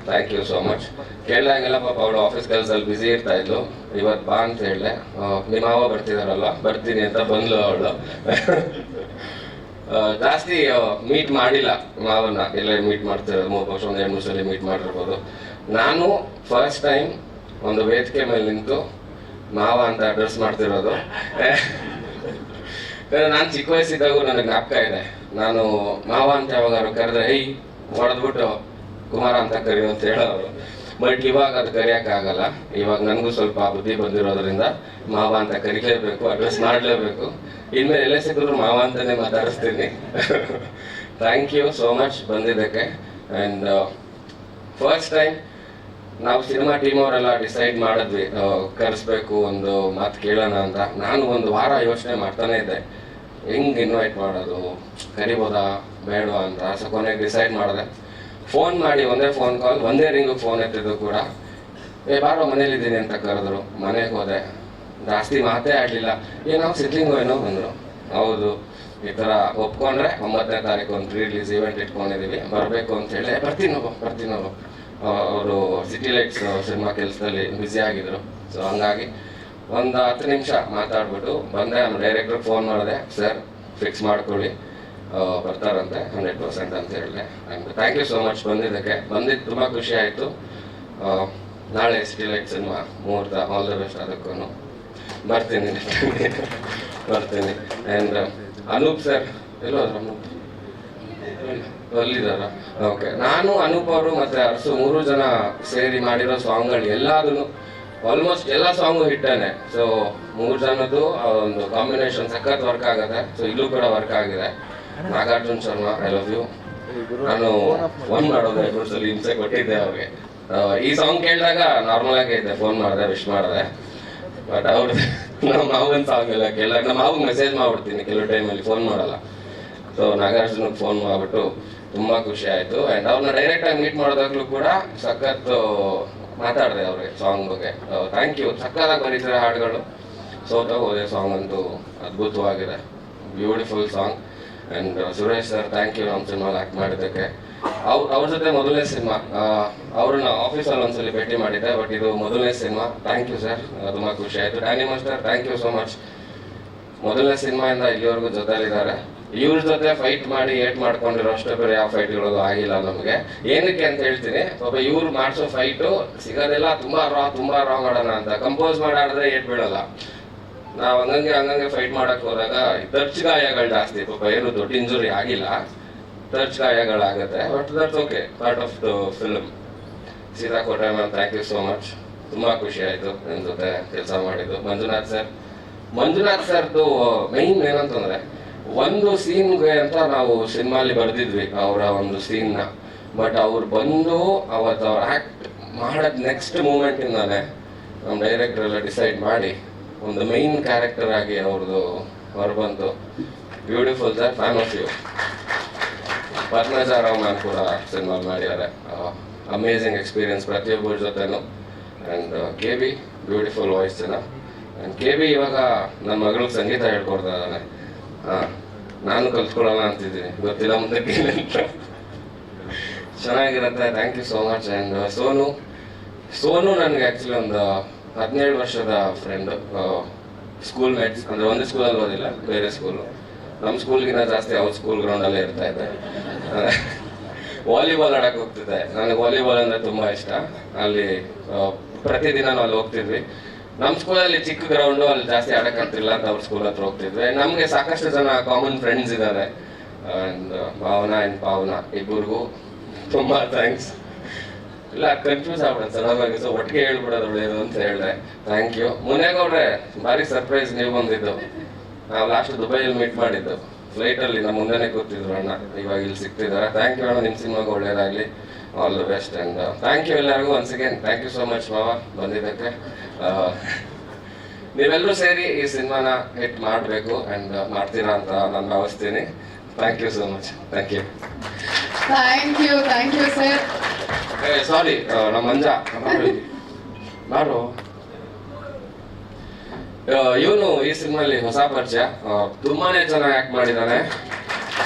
Thank you so much. ಕೇಳಿದಾಗೆಲ್ಲ ಪಾಪ ಅವಳು ಆಫೀಸ್ ಕೆಲಸದಲ್ಲಿ ಬ್ಯುಸಿ ಇರ್ತಾ ಇದ್ಲು. ಇವತ್ತು ಬಾ ಅಂತ ಹೇಳಿದೆ. ನಿಮ್ಮ ಮಾವ ಬರ್ತಿದಾರಲ್ಲ, ಬರ್ತೀನಿ ಅಂತ ಬಂದ್ಲು ಅವಳು. ಜಾಸ್ತಿ ಮೀಟ್ ಮಾಡಿಲ್ಲ ಮಾವನ್ನ, ಎಲ್ಲ ಮೀಟ್ ಮಾಡ್ತಿರೋದು 3 ವರ್ಷ 1-2 ಸಲ ಮೀಟ್ ಮಾಡಿರ್ಬೋದು. ನಾನು ಫಸ್ಟ್ ಟೈಮ್ ಒಂದು ವೇದಿಕೆ ಮೇಲೆ ನಿಂತು ಮಾವ ಅಂತ ಅಡ್ರೆಸ್ ಮಾಡ್ತಿರೋದು. ನಾನು ಚಿಕ್ಕ ವಯಸ್ಸಿದ್ದಾಗೂ ನನಗೆ ಜ್ಞಾಪಕ ಇದೆ. ನಾನು ಮಾವ ಅಂತ ಯಾವಾಗಾದ್ರು ಕರೆದ್ರೆ ಹೊಡೆದ್ಬಿಟ್ಟು ಕುಮಾರ ಅಂತ ಕರೀ ಅಂತ ಹೇಳೋರು. ಬಟ್ ಇವಾಗ ಅದು ಕರೆಯೋಕ್ಕಾಗಲ್ಲ. ಇವಾಗ ನನಗೂ ಸ್ವಲ್ಪ ಬುದ್ಧಿ ಬಂದಿರೋದ್ರಿಂದ ಮಾವ ಅಂತ ಕರಿಲೇಬೇಕು, ಅಡ್ರೆಸ್ ಮಾಡಲೇಬೇಕು. ಇನ್ಮೇಲೆ ಎಲ್ಲೇ ಸಿಕ್ಕಿದ್ರು ಮಾವ ಅಂತಲೇ ಮಾತಾಡಿಸ್ತೀನಿ. ಥ್ಯಾಂಕ್ ಯು ಸೋ ಮಚ್ ಬಂದಿದ್ದಕ್ಕೆ. ಆ್ಯಂಡ್ ಫಸ್ಟ್ ಟೈಮ್ ನಾವು ಸಿನಿಮಾ ಟೀಮ್ ಅವರೆಲ್ಲ ಡಿಸೈಡ್ ಮಾಡಿದ್ವಿ ಕರೆಸ್ಬೇಕು, ಒಂದು ಮಾತು ಕೇಳೋಣ ಅಂತ. ನಾನು ಒಂದು ವಾರ ಯೋಚನೆ ಮಾಡ್ತಾನೆ ಇದ್ದೆ, ಹೆಂಗೆ ಇನ್ವೈಟ್ ಮಾಡೋದು, ಕರಿಬೋದಾ ಬೇಡವಾ ಅಂತ. ಸೊ ಕೊನೆಗೆ ಡಿಸೈಡ್ ಮಾಡಿದೆ. ಫೋನ್ ಮಾಡಿ ಒಂದೇ ಫೋನ್ ಕಾಲ್, ಒಂದೇ ರಿಂಗು ಫೋನ್ ಎತ್ತಿದ್ದು ಕೂಡ, ಬಾರೋ ಮನೇಲಿದ್ದೀನಿ ಅಂತ ಕರೆದ್ರು. ಮನೆಗೆ ಹೋದೆ, ಜಾಸ್ತಿ ಮಾತೇ ಆಡಲಿಲ್ಲ. ಏನೋ ಸಿದ್ಲಿಂಗು ಏನೋ ಬಂದರು. ಹೌದು, ಈ ಥರ ಒಪ್ಕೊಂಡ್ರೆ 9ನೇ ತಾರೀಕು ಒಂದು ರಿಲೀಸ್ ಈವೆಂಟ್ ಇಟ್ಕೊಂಡಿದ್ದೀವಿ, ಬರಬೇಕು ಅಂತ ಹೇಳಿ ಬರ್ತೀನಿ ಅವರು ಸಿಟಿ ಲೈಟ್ಸ್ ಸಿನಿಮಾ ಕೆಲಸದಲ್ಲಿ ಬ್ಯುಸಿ ಆಗಿದ್ರು. ಸೊ ಹಂಗಾಗಿ ಒಂದು 10 ನಿಮಿಷ ಮಾತಾಡ್ಬಿಟ್ಟು ಬಂದೆ. ನಮ್ಮ ಡೈರೆಕ್ಟ್ರಿಗೆ ಫೋನ್ ಮಾಡಿದೆ, ಸರ್ ಫಿಕ್ಸ್ ಮಾಡ್ಕೊಳ್ಳಿ, ಬರ್ತಾರಂತೆ 100% ಅಂತ ಹೇಳಿದೆ. And thank you so much ಬಂದಿದ್ದಕ್ಕೆ. ಬಂದಿದ್ದು ತುಂಬ ಖುಷಿ ಆಯಿತು. ನಾಳೆ ಸಿಟಿ ಲೈಟ್ ಸಿನಿಮಾ ಮುಹೂರ್ತ, ಆಲ್ ದ ಬೆಸ್ಟ್ ಅದಕ್ಕೂ ಬರ್ತೀನಿ. ಆ್ಯಂಡ್ ಅನೂಪ್ ಸರ್ ಎಲ್ಲೋ ಅಲ್ಲಿದ್ದಾರ? ಓಕೆ. ನಾನು ಅನೂಪ್ ಅವರು ಮತ್ತು ಅರಸು 3 ಜನ ಸೇರಿ ಮಾಡಿರೋ ಸಾಂಗ್ಗಳು ಎಲ್ಲದೂ ಆಲ್ಮೋಸ್ಟ್ ಎಲ್ಲ ಸಾಂಗು ಹಿಟ್ಟೇನೆ. ಸೊ 3 ಜನದ್ದು ಒಂದು ಕಾಂಬಿನೇಷನ್ ಸಖತ್ ವರ್ಕ್ ಆಗುತ್ತೆ. ಸೊ ಇಲ್ಲೂ ಕೂಡ ವರ್ಕ್ ಆಗಿದೆ. Nagarjun Sharma, I love you. ನಾನು ಫೋನ್ ಮಾಡೋದು 2 ಸಲ ಹಿಂಸೆ ಕೊಟ್ಟಿದ್ದೆ ಅವ್ರಿಗೆ. ಈ ಸಾಂಗ್ ಕೇಳಿದಾಗ ನಾರ್ಮಲ್ ಆಗೇ ಇದ್ದೆ, ಫೋನ್ ಮಾಡಿದೆ, ವಿಶ್ ಮಾಡಿದೆ. ಬಟ್ ಅವ್ರದ್ದು ನಮ್ಮ ಮಾವನ ಸಾಂಗ್ ಎಲ್ಲ ಕೇಳಿದಾಗ ನಮ್ಮ ಮಾವಿಗೆ ಮೆಸೇಜ್ ಮಾಡ್ಬಿಡ್ತೀನಿ, ಕೆಲವು ಟೈಮಲ್ಲಿ ಫೋನ್ ಮಾಡಲ್ಲ. ಸೊ ನಾಗಾರ್ಜುನಿಗೆ ಫೋನ್ ಮಾಡಿಬಿಟ್ಟು ತುಂಬ ಖುಷಿ ಆಯಿತು. ಆ್ಯಂಡ್ ಅವ್ರನ್ನ ಡೈರೆಕ್ಟಾಗಿ ಮೀಟ್ ಮಾಡಿದಾಗಲೂ ಕೂಡ ಸಖತ್ ಮಾತಾಡಿದೆ ಅವ್ರಿಗೆ ಸಾಂಗ್ ಬಗ್ಗೆ. ಥ್ಯಾಂಕ್ ಯು, ಸಖತ್ತಾಗಿ ಬರೀತಾರೆ ಹಾಡುಗಳು. ಸೋತಾಗ ಹೋದೆ ಸಾಂಗ್ ಅಂತೂ ಅದ್ಭುತವಾಗಿದೆ, beautiful song. And Suresh sir, thank you ನಮ್ಮ ಸಿನಿಮಾಲಿ ಆ್ಯಕ್ಟ್ ಮಾಡಿದ್ದಕ್ಕೆ. ಅವ್ರ ಜೊತೆ ಮೊದಲನೇ ಸಿನಿಮಾ, ಅವ್ರನ್ನ ಆಫೀಸಲ್ಲಿ ಒಂದ್ಸಲಿ ಭೇಟಿ ಮಾಡಿದ್ದೆ, ಬಟ್ ಇದು ಮೊದಲನೇ ಸಿನಿಮಾ. ಥ್ಯಾಂಕ್ ಯು ಸರ್, ತುಂಬ ಖುಷಿ ಆಯಿತು. Danny master, thank you so much. ಮೊದಲನೇ ಸಿನಿಮಾಯಿಂದ ಇಲ್ಲಿವರೆಗೂ ಜೊತೆಲಿದ್ದಾರೆ. ಇವ್ರ ಜೊತೆ ಫೈಟ್ ಮಾಡಿ ಏಟ್ ಮಾಡ್ಕೊಂಡಿರೋ ಅಷ್ಟೇ ಬೇರೆ ಯಾವ ಫೈಟ್ಗಳಿಗೂ ಆಗಿಲ್ಲ ನಮಗೆ. ಏನಕ್ಕೆ ಅಂತ ಹೇಳ್ತೀನಿ, ಪಾಪ ಇವ್ರು ಮಾಡಿಸೋ ಫೈಟು ಸಿಗೋದಿಲ್ಲ. ತುಂಬ ರಾ ಮಾಡೋಣ ಅಂತ ಕಂಪೋಸ್ ಮಾಡಿ ಆಡಿದ್ರೆ ಏಟ್ ಬೀಳಲ್ಲ. ನಾವು ಹಂಗಂಗೆ ಫೈಟ್ ಮಾಡಕ್ ಹೋದಾಗ ಟಚ್ ಗಾಯಗಳು ಜಾಸ್ತಿ. ಪಾಪ ಏನು ದೊಡ್ಡ ಇಂಜುರಿ ಆಗಿಲ್ಲ, ಟಚ್ ಗಾಯಗಳಾಗುತ್ತೆ. But that's okay, part of the film. Seethakote ma'am, thank you so much. ತುಂಬ ಖುಷಿ ಆಯಿತು ನಿಮ್ಮ ಜೊತೆ ಕೆಲಸ ಮಾಡಿದ್ದು. ಮಂಜುನಾಥ್ ಸರ್ದು ಮೈನ್ ಏನಂತಂದ್ರೆ, ಒಂದು ಸೀನ್ಗೆ ಅಂತ ನಾವು ಸಿನಿಮಾಲಿ ಬರೆದಿದ್ವಿ ಅವರ ಒಂದು ಸೀನ್ನ. ಬಟ್ ಅವ್ರು ಬಂದು ಅವತ್ತು ಅವ್ರು ಆ್ಯಕ್ಟ್ ಮಾಡೋದು ನೆಕ್ಸ್ಟ್ ಮೂಮೆಂಟಿಂದಾನೆ ನಮ್ಮ ಡೈರೆಕ್ಟರ್ ಎಲ್ಲ ಡಿಸೈಡ್ ಮಾಡಿ ಒಂದು ಮೈನ್ ಕ್ಯಾರೆಕ್ಟರ್ ಆಗಿ ಅವ್ರದ್ದು ಹೊರಬಂತು. Beautiful sir, fan of you. Padmaja Rao ma'am ಕೂಡ ಸಿನಿಮಾ ಮಾಡಿದ್ದಾರೆ. ಅಮೇಝಿಂಗ್ ಎಕ್ಸ್ಪೀರಿಯನ್ಸ್ ಪ್ರತಿಯೊಬ್ಬರ ಜೊತೆನೂ. ಆ್ಯಂಡ್ KB, ಬ್ಯೂಟಿಫುಲ್ ವಾಯ್ಸ್ ಜನ. ಆ್ಯಂಡ್ KB ಇವಾಗ ನನ್ನ ಮಗಳಿಗೆ ಸಂಗೀತ ಹೇಳ್ಕೊಡ್ತಾ ಇದ್ದಾನೆ. ನಾನು ಕಲ್ತ್ಕೊಳ್ಳೋಣ ಅಂತಿದ್ದೀನಿ, ಗೊತ್ತಿಲ್ಲ ಮುಂದಕ್ಕೆ ಅಂತ. ಚೆನ್ನಾಗಿರುತ್ತೆ. Thank you so much. And Sonu ನನಗೆ ಆ್ಯಕ್ಚುಲಿ ಒಂದು 17 ವರ್ಷದ ಫ್ರೆಂಡು, ಸ್ಕೂಲ್ ಮೇಟ್ಸ್. ಅಂದರೆ ಒಂದು ಸ್ಕೂಲಲ್ಲಿ ಓದಿಲ್ಲ, ಬೇರೆ ಸ್ಕೂಲು. ನಮ್ಮ ಸ್ಕೂಲ್ಗಿಂತ ಜಾಸ್ತಿ ಅವ್ರ ಸ್ಕೂಲ್ ಗ್ರೌಂಡಲ್ಲೇ ಇರ್ತಾ ಇದ್ದೆ. ವಾಲಿಬಾಲ್ ಆಡಕ್ಕೆ ಹೋಗ್ತಿದ್ದೆ. ನನಗೆ ವಾಲಿಬಾಲ್ ಅಂದರೆ ತುಂಬ ಇಷ್ಟ. ಅಲ್ಲಿ ಪ್ರತಿದಿನ ಅಲ್ಲಿ ಹೋಗ್ತಿದ್ವಿ. ನಮ್ಮ ಸ್ಕೂಲಲ್ಲಿ ಚಿಕ್ಕ ಗ್ರೌಂಡು, ಅಲ್ಲಿ ಜಾಸ್ತಿ ಆಡೋಕ್ಕಾಗ್ತಿಲ್ಲ ಅಂತ ಅವ್ರ ಸ್ಕೂಲ್ ಹತ್ರ ಹೋಗ್ತಿದ್ವಿ. ನಮಗೆ ಸಾಕಷ್ಟು ಜನ ಕಾಮನ್ ಫ್ರೆಂಡ್ಸ್ ಇದ್ದಾರೆ. ಆ್ಯಂಡ್ ಭಾವನಾ ಆ್ಯಂಡ್ ಪಾವನಾ ಇಬ್ಬರಿಗೂ ತುಂಬ ಥ್ಯಾಂಕ್ಸ್. ಇಲ್ಲ ಕನ್ಫ್ಯೂಸ್ ಆಗ್ಬಿಡುತ್ತೆ ಸಡನ್ನಾಗಿ, ಸೊ ಒಟ್ಟಿಗೆ ಹೇಳ್ಬಿಡೋದು ಒಳ್ಳೆಯದು ಅಂತ ಹೇಳಿದೆ. Thank you. ಮುನೇಗೌಡ್ರೆ, ಭಾರಿ ಸರ್ಪ್ರೈಸ್ ನೀವು ಬಂದಿದ್ದು. ನಾವು ಲಾಸ್ಟ್ ದುಬೈಯಲ್ಲಿ ಮೀಟ್ ಮಾಡಿದ್ದು, ಫ್ಲೈಟಲ್ಲಿ ನಮ್ಮ ಮುಂದೆನೇ ಕೂತಿದ್ರು ಅಣ್ಣ. ಇವಾಗ ಇಲ್ಲಿ ಸಿಗ್ತಿದ್ದಾರೆ. ಥ್ಯಾಂಕ್ ಯು ಅಣ್ಣ, ನಿಮ್ಮ ಸಿನಿಮಾಗೆ ಒಳ್ಳೇದಾಗಲಿ. All the best. And thank you ಎಲ್ಲರಿಗೂ once again. Thank you so much ಮಾವ ಬಂದಿದ್ದಕ್ಕೆ. ನೀವೆಲ್ಲರೂ ಸೇರಿ ಈ ಸಿನಿಮಾನ ಹಿಟ್ ಮಾಡಬೇಕು ಆ್ಯಂಡ್ ಮಾಡ್ತೀರಾ ಅಂತ ನಾನು ಭಾವಿಸ್ತೀನಿ. Thank you so much. Thank you. Thank you sir. Sorry, ನಮ್ಮ ಮಂಜ ಮಾಡು. ಇವನು ಈ ಸಿನಿಮಾಲಿ ಹೊಸ ಪರಿಚಯ, ತುಂಬಾನೇ ಚೆನ್ನಾಗಿ ಆಕ್ಟ್ ಮಾಡಿದ್ದಾನೆ.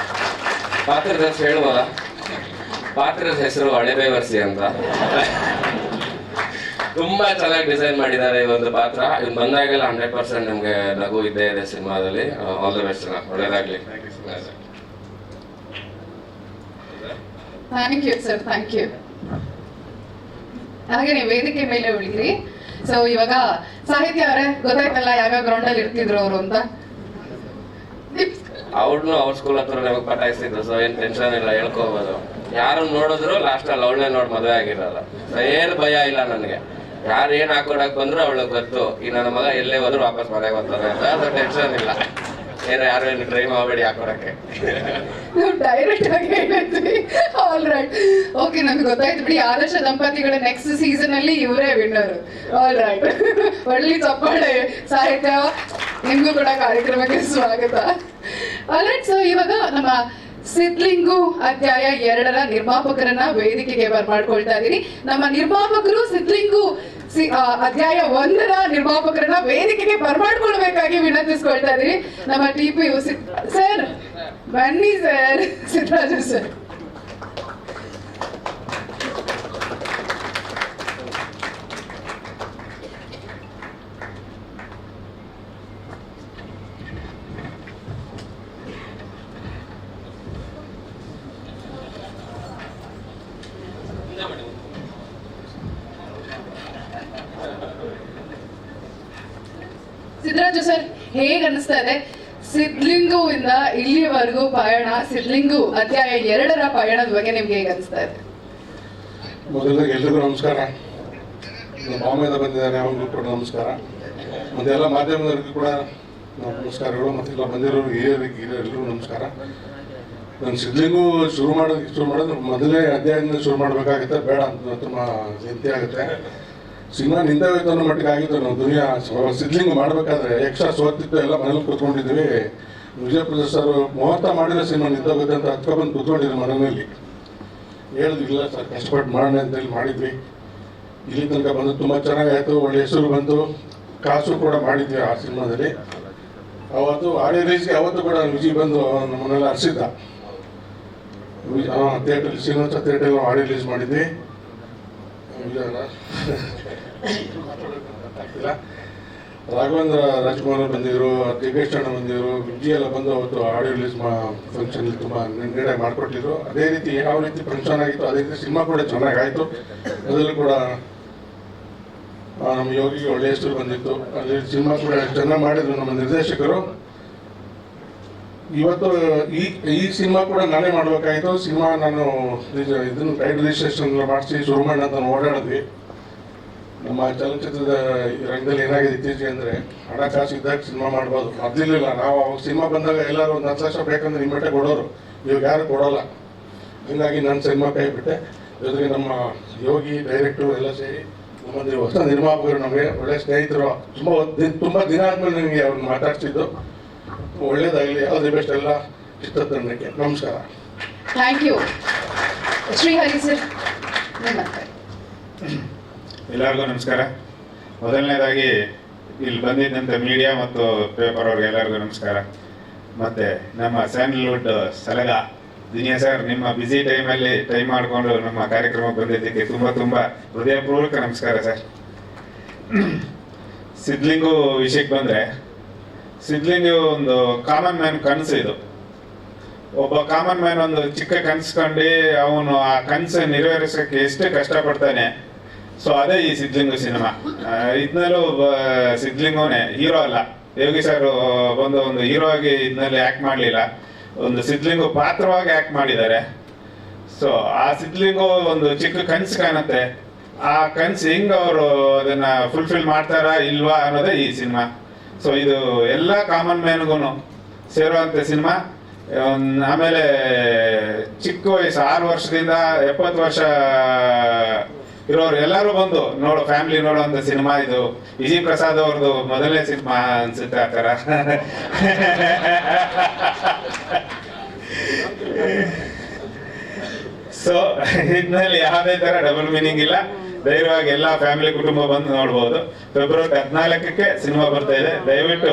ಪಾತ್ರದ ಹೆಸರು ಹೇಳುವಲ್ಲ, ಪಾತ್ರದ ಹೆಸರು ಹಳೆಬೇವರ್ಸಿ ಅಂತ. ತುಂಬಾ ಚೆನ್ನಾಗಿ ಡಿಸೈನ್ ಮಾಡಿದ್ದಾರೆ ಈ ಒಂದು ಪಾತ್ರ. ಇವ್ನು ಬಂದಾಗೆಲ್ಲ 100% ನಿಮ್ಗೆ ನಗು ಇದ್ದೇ ಇದೆ ಸಿನಿಮಾದಲ್ಲಿ. ಆಲ್ ದ ಬೆಸ್ಟ್, ಒಳ್ಳೇದಾಗ್ಲಿ. Thank you sir, thank you. ಹಾಗೆ ನೀವು ವೇದಿಕೆ ಮೇಲೆ ಉಳಿದ್ರಿ. ಸೊ ಇವಾಗ ಸಾಹಿತ್ಯ ಅವರೇ, ಗೊತ್ತಾಯ್ತಲ್ಲ ಯಾವ ಗ್ರೌಂಡ್ ಅಲ್ಲಿ ಇರ್ತಿದ್ರು ಅವರು ಅಂತ. ಅವ್ರನ್ನು ಅವ್ರ ಸ್ಕೂಲ್ ಹತ್ರ ನಮಗೆ ಪಟಾಯಿಸ್ತಿದ್ರು. ಸೊ ಏನ್ ಟೆನ್ಷನ್ ಇಲ್ಲ, ಹೇಳ್ಕೋಬಹುದು. ಯಾರು ನೋಡಿದ್ರು ಲಾಸ್ಟಲ್ಲಿ ಅವಳನ್ನೇ ನೋಡಿ ಮದುವೆ ಆಗಿರಲ್ಲ. ಏನು ಭಯ ಇಲ್ಲ ನನಗೆ, ಯಾರು ಏನು ಹಾಕೊಡಕ್ ಬಂದ್ರು ಅವಳಿಗೆ ಗೊತ್ತು, ಈ ನನ್ನ ಮಗ ಎಲ್ಲೇ ಹೋದ್ರು ವಾಪಸ್ ಮನೆಗೆ ಬರ್ತಾರೆ ಅಂತ. ಅದು ಟೆನ್ಷನ್ ಇಲ್ಲ, ಯಾರು ಏನು ಟ್ರೈ ಮಾಡಬೇಡಿ ಹಾಕೊಡಕ್ಕೆ. ನಾವು ಡೈರೆಕ್ಟ್ ಆಗಿ ಹೇಳಿದ್ವಿ. ಆಲ್ ರೈಟ್, ಓಕೆ, ನಮ್ಗೆ ಗೊತ್ತಾಯ್ತು ಬಿಡಿ. ಆದರ್ಶ ದಂಪತಿಗಳ ನೆಕ್ಸ್ಟ್ ಸೀಸನ್ ಅಲ್ಲಿ ಇವರೇ ವಿನ್ನರ್. ಆಲ್ ರೈಟ್, ಒಳ್ಳೆ ಚಪ್ಪಾಳೆ. ಸಾಹಿತ್ಯ ನಿಮ್ಗೂ ಕೂಡ ಕಾರ್ಯಕ್ರಮಕ್ಕೆ ಸ್ವಾಗತ. ಆಲ್ ರೈಟ್, ಸೊ ಇವಾಗ ನಮ್ಮ ಸಿದ್ಲಿಂಗು ಅಧ್ಯಾಯ 2ರ ನಿರ್ಮಾಪಕರನ್ನ ವೇದಿಕೆಗೆ ಬರ್ಮಾಡ್ಕೊಳ್ತಾ ಇದ್ದೀನಿ. ನಮ್ಮ ನಿರ್ಮಾಪಕರು ಸಿದ್ಲಿಂಗು ಅಧ್ಯಾಯ 1ರ ನಿರ್ಮಾಪಕರನ್ನ ವೇದಿಕೆಗೆ ಬರ್ಮಾಡ್ಕೊಳ್ಬೇಕಾಗಿ ವಿನಂತಿಸ್ಕೊಳ್ತಾ ಇದೀವಿ. ನಮ್ಮ TP ಸರ್ ಬನ್ನಿ sir, Siddaraju sir. Siddaraju sir, ಹೇಗೆ ಅನಿಸ್ತಾ ಇದೆ ಸಿದ್ಲಿಂಗು ಇಂದ ಇಲ್ಲಿವರೆಗೂ ಪಯಣ, ಸಿದ್ಲಿಂಗು ಅಧ್ಯಾಯ 2ರ ಪಯಣದ ಬಗ್ಗೆ ನಿಮ್ಗೆ ಹೇಗೆ ಅನಿಸ್ತಾ ಇದೆ? ಮೊದಲಿಗೆ ಎಲ್ರಿಗೂ ನಮಸ್ಕಾರ. ಬಾಂಬೆಯಿಂದ ಬಂದಿದ್ದಾರೆ, ಅವ್ರಿಗೂ ಕೂಡ ನಮಸ್ಕಾರ. ಮತ್ತು ಎಲ್ಲ ಮಾಧ್ಯಮದವರಿಗೂ ಕೂಡ ನಮಸ್ಕಾರಗಳು. ಮತ್ತು ಎಲ್ಲ ಬಂದಿರೋರು ಹಿರಿಯರಿಗೆ ಎಲ್ರಿಗೂ ನಮಸ್ಕಾರ. ನಾನು ಸಿದ್ಲಿಂಗು ಶುರು ಮಾಡೋದು ಮೊದಲನೇ ಅಧ್ಯಾಯದಿಂದ ಶುರು ಮಾಡಬೇಕಾಗುತ್ತೆ, ಬೇಡ ಅಂತ ತುಂಬ ಚಿಂತೆ ಆಗುತ್ತೆ. ಸಿನಿಮಾ ನಿಂದೋಯ್ತು ಅನ್ನೋ ಮಟ್ಟಿಗೆ ಆಗಿತ್ತು. ನಾವು ದುನಿಯಾ ಸಿದ್ಲಿಂಗು ಮಾಡಬೇಕಾದ್ರೆ ಎಕ್ಸ್ಟ್ರಾ ಸೋತಿತ್ತು, ಎಲ್ಲ ಮನೇಲಿ ಕೂತ್ಕೊಂಡಿದ್ವಿ. ವಿಜಯಪ್ರಸಾದ್ ಸರ್ ಮುಹೂರ್ತ ಮಾಡಿದ್ರೆ ಸಿನಿಮಾ ನಿಂತೋಗುತ್ತೆ ಅಂತ ಹತ್ಕೊಬಂದು ಕೂತ್ಕೊಂಡಿದ್ರು ಮನೆಯಲ್ಲಿ. ಹೇಳಿದ್ವಿ, ಇಲ್ಲ ಸರ್ ಕಷ್ಟಪಟ್ಟು ಮಾಡೋಣ ಅಂತೇಳಿ ಮಾಡಿದ್ವಿ. ಇಲ್ಲಿ ತನಕ ಬಂದು ತುಂಬ ಚೆನ್ನಾಗಾಯಿತು, ಒಳ್ಳೆ ಹೆಸರು ಬಂತು, ಕಾಸು ಕೂಡ ಮಾಡಿದ್ವಿ ಆ ಸಿನಿಮಾದಲ್ಲಿ. ಅವತ್ತು ಆಡಿಯೋ ರಿಲೀಸ್ಗೆ ಅವತ್ತು ಕೂಡ ವಿಜಯ್ ಬಂದು ನಮ್ಮನ್ನೆಲ್ಲ ಹರಿಸಿದ್ದ. Theatre Srinivasa theatre audio release ಮಾಡಿದ್ವಿ. ರಾಘವೇಂದ್ರ ರಾಜ್ಕುಮಾರ್ ಬಂದಿದ್ರು, ದಿಗೇಶ್ ಅಣ್ಣ ಬಂದಿದ್ರು, ವಿಜಯ್ ಎಲ್ಲ ಬಂದು ಅವತ್ತು ಆಡಿಯೋ ರಿಲೀಸ್ ಫಂಕ್ಷನ್ ತುಂಬ ನೀಟಾಗಿ ಮಾಡಿಕೊಟ್ಟಿದ್ರು. ಅದೇ ರೀತಿ ಯಾವ ರೀತಿ ಫಂಕ್ಷನ್ ಆಗಿತ್ತು ಅದೇ ರೀತಿ ಸಿನಿಮಾ ಕೂಡ ಚೆನ್ನಾಗಾಯಿತು. ಅದರಲ್ಲೂ ಕೂಡ ನಮ್ಮ ಯೋಗಿಗೆ ಒಳ್ಳೆ ಹೆಸರು ಬಂದಿತ್ತು. ಅಲ್ಲಿ ಸಿನಿಮಾ ಕೂಡ ಚೆನ್ನಾಗಿ ಮಾಡಿದ್ರು ನಮ್ಮ ನಿರ್ದೇಶಕರು. ಇವತ್ತು ಈ ಸಿನಿಮಾ ಕೂಡ ನಾನೇ ಮಾಡಬೇಕಾಯಿತು. ಸಿನಿಮಾ ನಾನು ಇದನ್ನು ಟೈಡ್ ರಿಜಿಸ್ಟ್ರೇಷನ್ ಮಾಡಿಸಿ ಶುರು ಮಾಡಿ ಅಂತ ಓಡಾಡಿದ್ವಿ. ನಮ್ಮ ಚಲನಚಿತ್ರದ ರಂಗದಲ್ಲಿ ಏನಾಗಿದೆ ಇತ್ತೀಚೆಗೆ ಅಂದರೆ, ಹಣಕಾಸು ಇದ್ದಾಗ ಸಿನಿಮಾ ಮಾಡ್ಬೋದು, ಅದಿರಲಿಲ್ಲ. ನಾವು ಅವಾಗ ಸಿನಿಮಾ ಬಂದಾಗ ಎಲ್ಲರೂ ಒಂದು 10 ಲಕ್ಷ ಬೇಕಂದ್ರೆ ಇಮ್ಮಟ್ಟೆ ಕೊಡೋರು, ಇವಾಗ ಯಾರು ಕೊಡೋಲ್ಲ. ಹೀಗಾಗಿ ನಾನು ಸಿನಿಮಾ ಕೈ ಬಿಟ್ಟೆ. ಜೊತೆಗೆ ನಮ್ಮ ಯೋಗಿ ಡೈರೆಕ್ಟರು ಎಲ್ಲ ಸೇರಿ ನಮ್ಮಲ್ಲಿ ಹೊಸ ನಿರ್ಮಾಪಕರು ನಮಗೆ ಒಳ್ಳೆ ಸ್ನೇಹಿತರು. ತುಂಬ ದಿನ ಆದಮೇಲೆ ನನಗೆ ಅವ್ರನ್ನ ಮಾತಾಡ್ತಿದ್ದು. ಒಳ್ಳೇದಾಗಲಿ, ಯಾವುದೇ ಬೆಸ್ಟ್ ಎಲ್ಲ ಚಿತ್ರತಂಡಕ್ಕೆ ನಮಸ್ಕಾರ. Thank you. ಶ್ರೀಹರಿ ಸರ್, ಎಲ್ಲರಿಗೂ ನಮಸ್ಕಾರ. ಮೊದಲನೇದಾಗಿ ಇಲ್ಲಿ ಬಂದಿದ್ದಂಥ ಮೀಡಿಯಾ ಮತ್ತು ಪೇಪರ್ ಅವ್ರಿಗೆ ಎಲ್ಲರಿಗೂ ನಮಸ್ಕಾರ. ಮತ್ತು ನಮ್ಮ ಸ್ಯಾಂಡಲ್ವುಡ್ ಸಲಗ ದಿನಿಯಾ ಸರ್, ನಿಮ್ಮ ಬ್ಯುಸಿ ಟೈಮಲ್ಲಿ ಟೈಮ್ ಮಾಡಿಕೊಂಡು ನಮ್ಮ ಕಾರ್ಯಕ್ರಮಕ್ಕೆ ಬಂದಿದ್ದಕ್ಕೆ ತುಂಬ ತುಂಬ ಹೃದಯಪೂರ್ವಕ ನಮಸ್ಕಾರ ಸರ್. ಸಿದ್ಲಿಂಗು ವಿಷಯಕ್ಕೆ ಬಂದರೆ, ಸಿದ್ಲಿಂಗು ಒಂದು ಕಾಮನ್ ಮ್ಯಾನ್ ಕನಸು. ಇದು ಒಬ್ಬ ಕಾಮನ್ ಮ್ಯಾನ್ ಒಂದು ಚಿಕ್ಕ ಕನಸ್ಕೊಂಡು ಅವನು ಆ ಕನಸು ನೆರವೇರಿಸೋಕ್ಕೆ ಎಷ್ಟು ಕಷ್ಟಪಡ್ತಾನೆ. ಸೊ ಅದೇ ಈ ಸಿದ್ಲಿಂಗು ಸಿನಿಮಾ. ಇದನ್ನಲ್ಲೂ ಸಿದ್ಲಿಂಗುನೇ ಹೀರೋ ಅಲ್ಲ, ಯೋಗಿ ಸರ್ ಬಂದು ಒಂದು ಹೀರೋ ಆಗಿ ಇದನ್ನಲ್ಲಿ ಆ್ಯಕ್ಟ್ ಮಾಡಲಿಲ್ಲ, ಒಂದು ಸಿದ್ಲಿಂಗು ಪಾತ್ರವಾಗಿ ಆ್ಯಕ್ಟ್ ಮಾಡಿದ್ದಾರೆ. ಸೊ ಆ ಸಿದ್ಲಿಂಗು ಒಂದು ಚಿಕ್ಕ ಕನಸು ಕಾಣುತ್ತೆ. ಆ ಕನಸು ಹೆಂಗೆ ಅವರು ಅದನ್ನು ಫುಲ್ಫಿಲ್ ಮಾಡ್ತಾರಾ ಇಲ್ವಾ ಅನ್ನೋದೇ ಈ ಸಿನಿಮಾ. ಸೊ ಇದು ಎಲ್ಲ ಕಾಮನ್ ಮ್ಯಾನ್ಗೂ ಸೇರುವಂಥ ಸಿನಿಮಾ. ಆಮೇಲೆ ಚಿಕ್ಕ ವಯಸ್ಸು 6 ವರ್ಷದಿಂದ 70 ವರ್ಷ ಇರೋರು ಎಲ್ಲರೂ ಬಂದು ಫ್ಯಾಮಿಲಿ ನೋಡುವಂಥ ಸಿನಿಮಾ ಇದು. ವಿಜಯ್ ಪ್ರಸಾದ್ ಅವ್ರದ್ದು ಮೊದಲನೇ ಸಿನಿಮಾ ಅನ್ಸುತ್ತೆ ಆ ಥರ. ಸೊ ಇದರಲ್ಲಿ ಯಾವುದೇ ಥರ ಡಬಲ್ ಮೀನಿಂಗ್ ಇಲ್ಲ. ಧೈರ್ಯವಾಗಿ ಎಲ್ಲ ಫ್ಯಾಮಿಲಿ ಕುಟುಂಬ ಬಂದು ನೋಡ್ಬೋದು. ಫೆಬ್ರವರಿ 14ಕ್ಕೆ ಸಿನಿಮಾ ಬರ್ತಾ ಇದೆ. ದಯವಿಟ್ಟು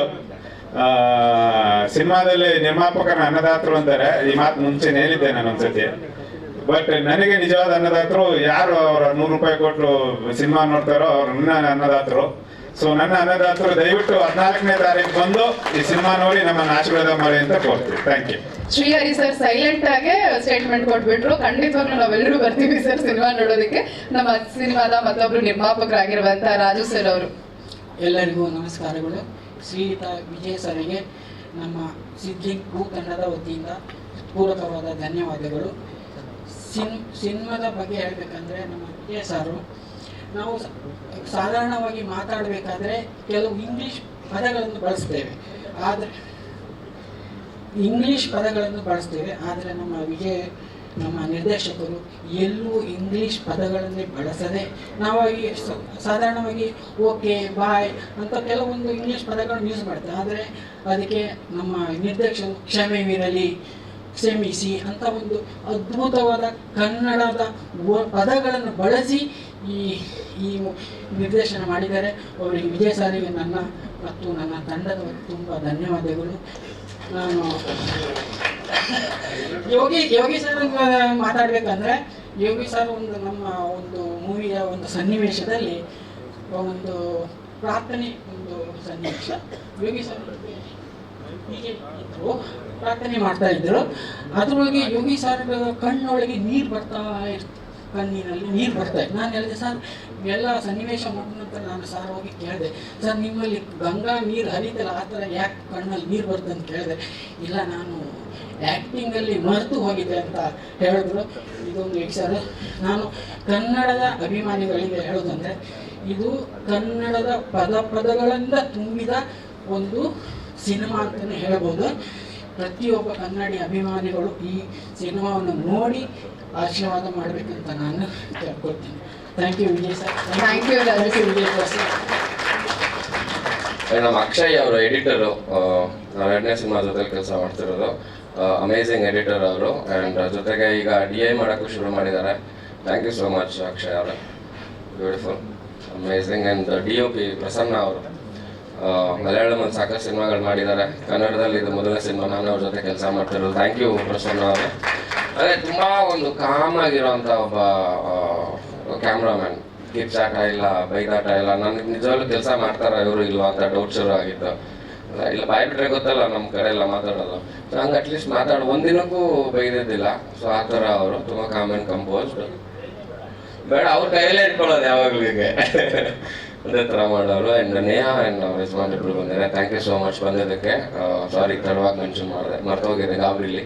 ಸಿನಿಮಾದಲ್ಲಿ ನಿರ್ಮಾಪಕರ ಅನ್ನದಾತರು ಅಂತಾರೆ. ಈ ಮಾತು ಮುಂಚೆ ಹೇಳಿದ್ದೆ ನಾನು ಒಂದ್ಸತಿ. ಬಟ್ ನನಗೆ ನಿಜವಾದ ಅನ್ನದಾತರು ಯಾರು ಅವರ 100 ರೂಪಾಯಿ ಕೊಟ್ಟು ಸಿನಿಮಾ ನೋಡ್ತಾರೋ ಅವ್ರು ನನ್ನ ಅನ್ನದಾತರು. ಸೊ ನನ್ನ ಅನ್ನದಾತರು ದಯವಿಟ್ಟು 14ನೇ ತಾರೀಕು ಬಂದು ಈ ಸಿನಿಮಾ ನೋಡಿ ನಮ್ಮನ್ನು ಆಶೀರ್ವಾದ ಮಾಡಿ ಅಂತ ಕೋರ್ತೀವಿ. Thank you. Srihari sir silent ಆಗಿ ಸ್ಟೇಟ್ಮೆಂಟ್ ಕೊಟ್ಬಿಟ್ರು. ಖಂಡಿತವಾಗ್ಲೂ ನಾವೆಲ್ಲರೂ ಬರ್ತೀವಿ ಸರ್ ಸಿನಿಮಾ ನೋಡೋದಕ್ಕೆ. ನಮ್ಮ ಸಿನಿಮಾದ ಮತ್ತೊಬ್ರು ನಿರ್ಮಾಪಕರಾಗಿರುವಂತ ರಾಜು ಸರ್ ಅವರು. ಎಲ್ಲರಿಗೂ ನಮಸ್ಕಾರಗಳು. ಶ್ರೀಯುತ ವಿಜಯ್ ಸರ್ಗೆ ನಮ್ಮ ಸಿದ್ಲಿಂಗ್ ತಂಡದ ವತಿಯಿಂದ ಪೂರಕವಾದ ಧನ್ಯವಾದಗಳು. ಸಿನಿಮಾದ ಬಗ್ಗೆ ಹೇಳಬೇಕಂದ್ರೆ ನಮ್ಮ ವಿಜಯ್ ಸಾರು ನಾವು ಸಾಧಾರಣವಾಗಿ ಮಾತಾಡಬೇಕಾದ್ರೆ ಕೆಲವು ಇಂಗ್ಲೀಷ್ ಪದಗಳನ್ನು ಬಳಸ್ತೇವೆ, ಆದರೆ ನಮ್ಮ ನಿರ್ದೇಶಕರು ಎಲ್ಲೂ ಇಂಗ್ಲೀಷ್ ಪದಗಳನ್ನೇ ಬಳಸದೆ ನಾವು ಸಾಧಾರಣವಾಗಿ ಓಕೆ ಬಾಯ್ ಅಂತ ಕೆಲವೊಂದು ಇಂಗ್ಲೀಷ್ ಪದಗಳನ್ನು ಯೂಸ್ ಮಾಡ್ತಾರೆ. ಆದರೆ ಅದಕ್ಕೆ ನಮ್ಮ ನಿರ್ದೇಶಕರು ಕ್ಷಮೆವಿರಲಿ, ಕ್ಷಮಿಸಿ ಅಂತ ಒಂದು ಅದ್ಭುತವಾದ ಕನ್ನಡದ ಪದಗಳನ್ನು ಬಳಸಿ ಈ ನಿರ್ದೇಶನ ಮಾಡಿದ್ದಾರೆ. ಅವರಿಗೆ ವಿಜಯ್ ಸಾರಿಗೆ ನನ್ನ ಮತ್ತು ನನ್ನ ತಂಡದ ತುಂಬ ಧನ್ಯವಾದಗಳು. ನಾನು ಯೋಗಿ ಸರ್ ಮಾತಾಡಬೇಕಂದ್ರೆ, ಯೋಗಿ ಸರ್ ನಮ್ಮ ಒಂದು ಮೂವಿಯ ಒಂದು ಸನ್ನಿವೇಶದಲ್ಲಿ ಒಂದು ಪ್ರಾರ್ಥನೆ, ಒಂದು ಸನ್ನಿವೇಶ, ಯೋಗಿ ಸರ್ ಹೀಗೆ ಇದ್ರು, ಪ್ರಾರ್ಥನೆ ಮಾಡ್ತಾ ಇದ್ರು. ಅದರೊಳಗೆ ಯೋಗಿ ಸರ್ ಕಣ್ಣೊಳಗೆ ನೀರು ಬರ್ತಾ ಇತ್ತು, ಕಣ್ಣಿನಲ್ಲಿ ನೀರು ಬರ್ತಾ ಇತ್ತು. ನಾನು ಹೇಳಿದೆ, ಸರ್ ಎಲ್ಲ ಸನ್ನಿವೇಶ ಮುಗಿದ ನಂತರ ನಾನು ಸಾರ್ ಹೋಗಿ ಕೇಳಿದೆ, ಸರ್ ನಿಮ್ಮಲ್ಲಿ ಗಂಗಾ ನೀರು ಹರಿತಲ್ಲ, ಆ ಥರ ಯಾಕೆ ಕಣ್ಣಲ್ಲಿ ನೀರು ಬರ್ತದೆ ಅಂತ ಕೇಳಿದೆ. ಇಲ್ಲ, ನಾನು ಆ್ಯಕ್ಟಿಂಗಲ್ಲಿ ಮರೆತು ಹೋಗಿದೆ ಅಂತ ಹೇಳಿದ್ರು. ಇದೊಂದು ವಿಚಾರ. ನಾನು ಕನ್ನಡದ ಅಭಿಮಾನಿಗಳಿಗೆ ಹೇಳೋದಂದರೆ, ಇದು ಕನ್ನಡದ ಪದಗಳಿಂದ ತುಂಬಿದ ಒಂದು ಸಿನಿಮಾ ಅಂತಲೇ ಹೇಳ್ಬೋದು. ಪ್ರತಿಯೊಬ್ಬ ಕನ್ನಡಿ ಅಭಿಮಾನಿಗಳು ಈ ಸಿನಿಮಾವನ್ನು ನೋಡಿ ಆಶೀರ್ವಾದ ಮಾಡಬೇಕಂತ ನಾನು ಕೇಳ್ಕೊಳ್ತೀನಿ. Thank you Vijay sir. Thank you Vijay sir. ನಮ್ಮ ಅಕ್ಷಯ್ ಅವರು ಎಡಿಟರು, ನಾವು 2ನೇ ಸಿನಿಮಾ ಜೊತೆಲಿ ಕೆಲಸ ಮಾಡ್ತಿರೋದು. ಅಮೇಝಿಂಗ್ ಎಡಿಟರ್ ಅವರು. ಆ್ಯಂಡ್ ಜೊತೆಗೆ ಈಗ DI ಮಾಡೋಕ್ಕೂ ಶುರು ಮಾಡಿದ್ದಾರೆ. Thank you so much Akshay ಅವರೇ, beautiful, amazing. And DOP Prasanna ಅವರು ಮಲಯಾಳಮಲ್ಲಿ ಸಾಕಷ್ಟು ಸಿನಿಮಾಗಳು ಮಾಡಿದ್ದಾರೆ. ಕನ್ನಡದಲ್ಲಿ ಇದು ಮೊದಲನೇ ಸಿನಿಮಾ ನಾನು ಅವ್ರ ಜೊತೆ ಕೆಲಸ ಮಾಡ್ತಿರೋದು. ಥ್ಯಾಂಕ್ ಯು ಪ್ರಸನ್ನ ಅವರೇ. ಅಂದರೆ ತುಂಬ ಒಂದು ಕಾಮ್ ಆಗಿರೋಂಥ ಒಬ್ಬ ಕ್ಯಾಮ್ರಾಮ್ಯಾನ್. ಕಿಚ್ಚಾಟ ಇಲ್ಲ, ಬೈದಾಟ ಇಲ್ಲ. ನನಗೆ ನಿಜವಾಗ್ಲೂ ಕೆಲಸ ಮಾಡ್ತಾರ ಇವರು ಇಲ್ವಾ ಅಂತ ಡೌಟ್ ಶುರು ಆಗಿತ್ತು. ಇಲ್ಲ, ಬಾಯ್ ಬಿಟ್ರೆ ಗೊತ್ತಲ್ಲ ನಮ್ಮ ಕಡೆ ಎಲ್ಲ ಮಾತಾಡೋದು. ಸೊ ಹಂಗೆ ಅಟ್ಲೀಸ್ಟ್ ಒಂದಿನಕ್ಕೂ ಬೈದಿದ್ದಿಲ್ಲ. ಸೊ ಆ ಥರ ಅವರು ತುಂಬ ಕಾಮ್ ಆ್ಯಂಡ್ ಕಂಪೋಸ್ಡ್. ಬೇಡ, ಅವ್ರ ಕೈಯಲ್ಲೇ ಇಟ್ಕೊಳ್ಳೋದು ಯಾವಾಗಲೂ ಹೀಗೆ ಅದೇ ಥರ ಮಾಡೋರು. ಆ್ಯಂಡ್ ನೇಹಾ ಆ್ಯಂಡ್ ಅವ್ರ ಯಜಮಾನ್ ಇಬ್ಬರು ಬಂದಿದ್ದಾರೆ. ಥ್ಯಾಂಕ್ ಯು ಸೋ ಮಚ್ ಬಂದಿದ್ದಕ್ಕೆ. ಸಾರಿ, ತಡವಾಗಿ ಮೆನ್ಷನ್ ಮಾಡಿದೆ, ಮರ್ತೋಗಿದೆ ಗಾಬರಿಲಿ.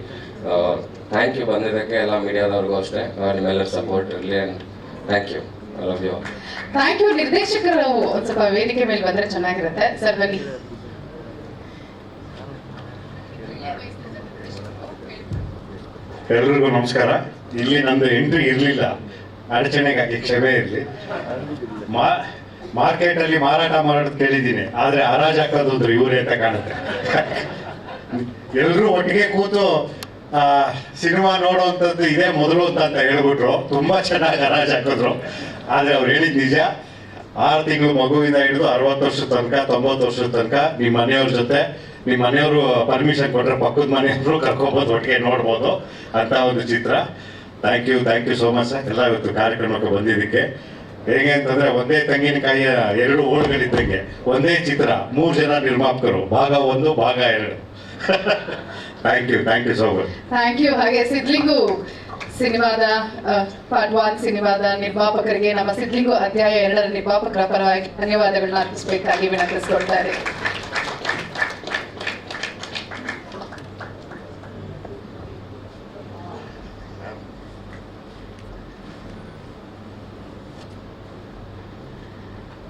ಥ್ಯಾಂಕ್ ಯು ಬಂದಿದ್ದಕ್ಕೆ. ಎಲ್ಲ ಮೀಡಿಯಾದವ್ರಿಗೂ ಅಷ್ಟೇ, ನಿಮ್ಮೆಲ್ಲರ ಸಪೋರ್ಟ್ ಇರಲಿ. And thank you, I love you. Thank you. ನಿರ್ದೇಶಕರು ಒಂದು ಸ್ವಲ್ಪ ವೇದಿಕೆ ಮೇಲೆ ಬಂದರೆ ಚೆನ್ನಾಗಿರುತ್ತೆ. ಸರ್ ಬನ್ನಿ. ಎಲ್ರಿಗೂ ನಮಸ್ಕಾರ. ಇಲ್ಲಿ ನಂದು ಎಂಟ್ರಿ ಇರಲಿಲ್ಲ, ಅಡಚಣೆಗಾಗಿ ಕ್ಷಮೆ ಇರಲಿ. ಮಾರ್ಕೆಟಲ್ಲಿ ಮಾರಾಟ ಮಾಡೋದು ಕೇಳಿದ್ದೀನಿ, ಆದರೆ ಹರಾಜು ಹಾಕೋದು ಇವರೇ ಅಂತ ಕಾಣುತ್ತೆ. ಎಲ್ಲರೂ ಒಟ್ಟಿಗೆ ಕೂತು ಸಿನಿಮಾ ನೋಡುವಂಥದ್ದು ಇದೇ ಮೊದಲು ಅಂತ ಹೇಳ್ಬಿಟ್ರು. ತುಂಬ ಚೆನ್ನಾಗಿ ಹರಾಜು ಹಾಕಿದ್ರು. ಆದರೆ ಅವ್ರು ಹೇಳಿದ ನಿಜ. 6 ತಿಂಗಳು ಮಗುವಿಂದ ಹಿಡಿದು 60 ವರ್ಷದ ತನಕ, 90 ವರ್ಷದ ತನಕ ನಿಮ್ಮ ಮನೆಯವ್ರ ಜೊತೆ, ನಿಮ್ಮ ಮನೆಯವರು ಪರ್ಮಿಷನ್ ಕೊಟ್ಟರೆ ಪಕ್ಕದ ಮನೆಯವರು ಕರ್ಕೊಬೋದು, ಒಟ್ಟಿಗೆ ನೋಡ್ಬೋದು ಅಂತ ಒಂದು ಚಿತ್ರ. Thank you so much sir, ಎಲ್ಲ ಇವತ್ತು ಕಾರ್ಯಕ್ರಮಕ್ಕೆ ಬಂದಿದ್ದಕ್ಕೆ. ಹೇಗೆ ಅಂತಂದ್ರೆ, ಒಂದೇ ತೆಂಗಿನಕಾಯಿಯ 2 ಓಳುಗಳಿದ್ದಂಗೆ ಒಂದೇ ಚಿತ್ರ, 3 ಜನ ನಿರ್ಮಾಪಕರು, ಭಾಗ 1 ಭಾಗ 2. Thank you so much. Thank you. ಹಾಗೆ ಸಿದ್ಲಿಂಗು ಸಿನಿಮಾದ ಪಾರ್ಟ್ 1 ಸಿನಿಮಾದ ನಿರ್ಮಾಪಕರಿಗೆ, ನಮ್ಮ ಸಿದ್ಲಿಂಗು ಅಧ್ಯಾಯ 2ರ ನಿರ್ಮಾಪಕರ ಪರವಾಗಿ ಧನ್ಯವಾದಗಳನ್ನ ಅರ್ಪಿಸಬೇಕಾಗಿ ವಿನಂತಿಸಿಕೊಳ್ತಾರೆ.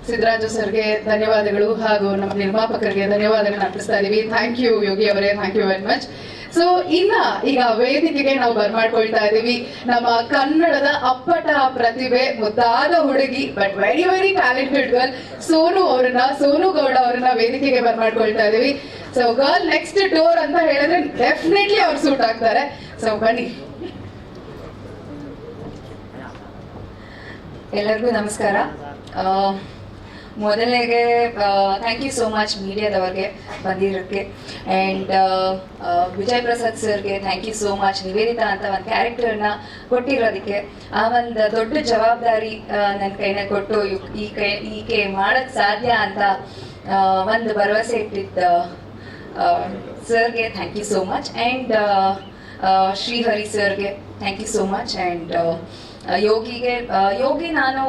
ಸಿದ್ದರಾಜು ಸರ್ಗೆ ಧನ್ಯವಾದಗಳು, ಹಾಗೂ ನಮ್ಮ ನಿರ್ಮಾಪಕರಿಗೆ ಧನ್ಯವಾದಗಳನ್ನ ಅರ್ಪಿಸ್ತಾ ಇದೀವಿ. ಥ್ಯಾಂಕ್ ಯು ಯೋಗಿ ಅವರೇ, thank you very much. So ಈಗ ವೇದಿಕೆಗೆ ನಾವು ಬರ್ಮಾಡ್ಕೊಳ್ತಾ ಇದೀವಿ ನಮ್ಮ ಕನ್ನಡದ ಅಪ್ಪಟ ಪ್ರತಿಭೆ, ಮುದ್ದಾದ ಹುಡುಗಿ, but very very talented girl Sonu Gowda ಅವರನ್ನ ವೇದಿಕೆಗೆ ಬರ್ಮಾಡ್ಕೊಳ್ತಾ ಇದೀವಿ. ಸೊ ಗರ್ಲ್ ನೆಕ್ಸ್ಟ್ ಡೋರ್ ಅಂತ ಹೇಳಿದ್ರೆ ಡೆಫಿನೆಟ್ಲಿ ಅವ್ರು ಸೂಟ್ ಆಗ್ತಾರೆ. ಸೊ ಬನ್ನಿ. ಎಲ್ಲರಿಗೂ ನಮಸ್ಕಾರ. ಮೊದಲಿಗೆ ಥ್ಯಾಂಕ್ ಯು ಸೋ ಮಚ್ ಮೀಡಿಯಾದವ್ರಿಗೆ ಬಂದಿರೋಕ್ಕೆ. ಆ್ಯಂಡ್ ವಿಜಯ್ ಪ್ರಸಾದ್ ಸರ್ಗೆ thank you so much. Niveditha ಅಂತ ಒಂದು ಕ್ಯಾರೆಕ್ಟರ್ನ ಕೊಟ್ಟಿರೋದಕ್ಕೆ, ಆ ಒಂದು ದೊಡ್ಡ ಜವಾಬ್ದಾರಿ ನನ್ನ ಕೈನ ಕೊಟ್ಟು ಈಕೆ ಮಾಡೋಕ್ಕೆ ಸಾಧ್ಯ ಅಂತ ಒಂದು ಭರವಸೆ ಇಟ್ಟಿದ್ದ ಸರ್ಗೆ thank you so much. And Srihari ಸರ್ಗೆ thank you so much. And Yogi ನಾನು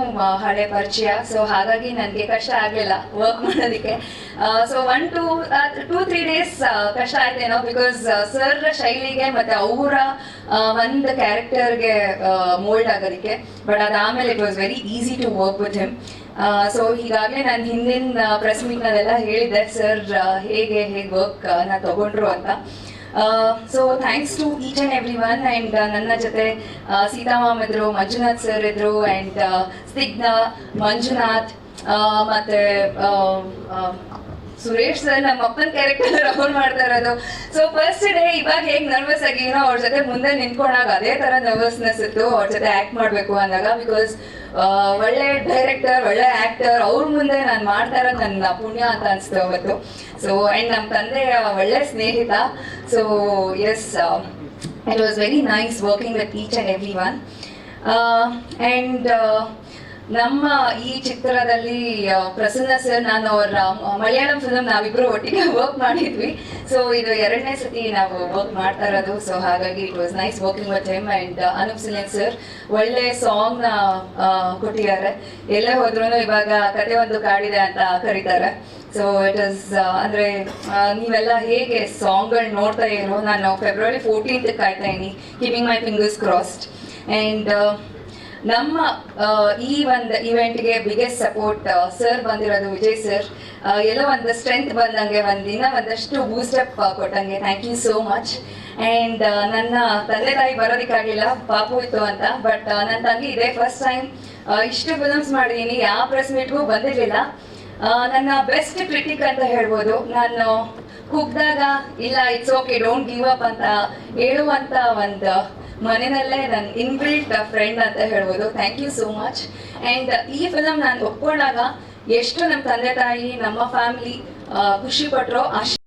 ಹಳೆ ಪರಿಚಯ, ಸೊ ಹಾಗಾಗಿ ನನಗೆ ಕಷ್ಟ ಆಗಲಿಲ್ಲ ವರ್ಕ್ ಮಾಡೋದಕ್ಕೆ. ಸೊ 2-3 ಡೇಸ್ ಕಷ್ಟ ಆಯ್ತೇನೋ, ಬಿಕಾಸ್ ಸರ್ ಶೈಲಿಗೆ ಮತ್ತೆ ಅವರ ಒಂದು ಕ್ಯಾರೆಕ್ಟರ್ಗೆ ಮೋಲ್ಡ್ ಆಗೋದಕ್ಕೆ. ಬಟ್ ಅದಾದಮೇಲೆ it was very easy to work with him. So ಹೀಗಾಗಲೇ ನಾನು ಹಿಂದಿನ ಪ್ರೆಸ್ ಮೀಟ್ನಲ್ಲೆಲ್ಲ ಹೇಳಿದ್ದೆ ಸರ್ ಹೇಗೆ ವರ್ಕ್ ನ ತಗೊಂಡ್ರು ಅಂತ. So thanks to each and every one. And ನನ್ನ ಜೊತೆ ಸೀತಾ ಮ್ಯಾಮ್ ಇದ್ರು, ಮಂಜುನಾಥ್ ಸರ್ ಇದ್ರು, ಆ್ಯಂಡ್ ಸ್ನಿಗ್ಧ, ಮಂಜುನಾಥ್, ಮತ್ತೆ ಸುರೇಶ್ ಸರ್ ನಮ್ಮ ಅಪ್ಪನ ಕ್ಯಾರೆಕ್ಟರ್ ಅವ್ರು ಮಾಡ್ತಾ ಇರೋದು. ಸೊ ಫಸ್ಟ್ ಡೇ ಇವಾಗ ಹೇಗೆ ನರ್ವಸ್ ಆಗಿನೋ ಅವ್ರ ಜೊತೆ ಮುಂದೆ ನಿಂತ್ಕೊಂಡಾಗ ಅದೇ ಥರ ನರ್ವಸ್ನೆಸ್ ಇತ್ತು ಅವ್ರ ಜೊತೆ ಆ್ಯಕ್ಟ್ ಮಾಡಬೇಕು ಅಂದಾಗ. ಬಿಕಾಸ್ ಒಳ್ಳೆ ಡೈರೆಕ್ಟರ್, ಒಳ್ಳೆ ಆ್ಯಕ್ಟರ್, ಅವ್ರ ಮುಂದೆ ನಾನು ಮಾಡ್ತಾ ಇರೋದು ನನ್ನ ಪುಣ್ಯ ಅಂತ ಅನಿಸ್ತು ಅವತ್ತು. ಸೊ ಆ್ಯಂಡ್ ನಮ್ಮ ತಂದೆ ಒಳ್ಳೆ ಸ್ನೇಹಿತ. So yes, it was very nice working with each and every one. And ನಮ್ಮ ಈ ಚಿತ್ರದಲ್ಲಿ ಪ್ರಸನ್ನ ಸರ್, ನಾನು ಅವರ ಮಲಯಾಳಂ ಫಿಲ್ಮ್ ನಾವಿಬ್ರು ಒಟ್ಟಿಗೆ ವರ್ಕ್ ಮಾಡಿದ್ವಿ. ಸೊ ಇದು 2ನೇ ಸತಿ ನಾವು ವರ್ಕ್ ಮಾಡ್ತಾ ಇರೋದು. ಸೊ ಹಾಗಾಗಿ it was nice working with him. And Anoop Seelin sir ಒಳ್ಳೆ ಸಾಂಗ್ನ ಕೊಟ್ಟಿದ್ದಾರೆ. ಎಲ್ಲೇ ಹೋದ್ರೂ ಇವಾಗ ಕತೆ ಒಂದು ಕಾಡಿದೆ ಅಂತ ಕರೀತಾರೆ. ಸೊ ಇಟ್ ಇಸ್ ಅಂದರೆ ನೀವೆಲ್ಲ ಹೇಗೆ ಸಾಂಗ್ಗಳು ನೋಡ್ತಾ ಇರೋ, ನಾನು February 14th ಕಾಯ್ತಾ ಇದ್ದೀನಿ, keeping my fingers crossed. And ನಮ್ಮ ಈ ಒಂದು ಇವೆಂಟ್ಗೆ ಬಿಗ್ಗೆಸ್ಟ್ ಸಪೋರ್ಟ್ ಸರ್ ಬಂದಿರೋದು, ವಿಜಯ್ ಸರ್. ಎಲ್ಲೋ ಒಂದು ಸ್ಟ್ರೆಂತ್ ಬಂದಂಗೆ, ಒಂದಷ್ಟು ಬೂಸ್ಟಪ್ ಕೊಟ್ಟಂಗೆ. Thank you so much. And ನನ್ನ ತಂದೆ ತಾಯಿ ಬರೋದಕ್ಕಾಗಲಿಲ್ಲ, ಪಾಪು ಇತ್ತು ಅಂತ. ಬಟ್ ನನ್ನ ತಂಗಿ ಇದೇ ಫಸ್ಟ್ ಟೈಮ್ ಇಷ್ಟು ಫಿಲ್ಮ್ಸ್ ಮಾಡಿದ್ದೀನಿ, ಯಾವ ಪ್ರೆಸ್ ಮೀಟ್ಗೂ ಬಂದಿರಲಿಲ್ಲ. ನನ್ನ ಬೆಸ್ಟ್ ಕ್ರಿಟಿಕ್ ಅಂತ ಹೇಳ್ಬೋದು. ನಾನು ಕುಗ್ದಾಗ ಇಲ್ಲ it's okay, don't give up ಅಂತ ಹೇಳುವಂಥ ಒಂದು ಮನೆಯಲ್ಲೇ ನನ್ನ ಇನ್ಬಿಲ್ಟ್ ಫ್ರೆಂಡ್ ಅಂತ ಹೇಳ್ಬೋದು. Thank you so much. And ಈ ಫಿಲಮ್ ನಾನು ಒಪ್ಕೊಂಡಾಗ ಎಷ್ಟು ನಮ್ಮ ತಂದೆ ತಾಯಿ, ನಮ್ಮ ಫ್ಯಾಮಿಲಿ ಖುಷಿ ಪಟ್ಟರು, ಅಷ್ಟು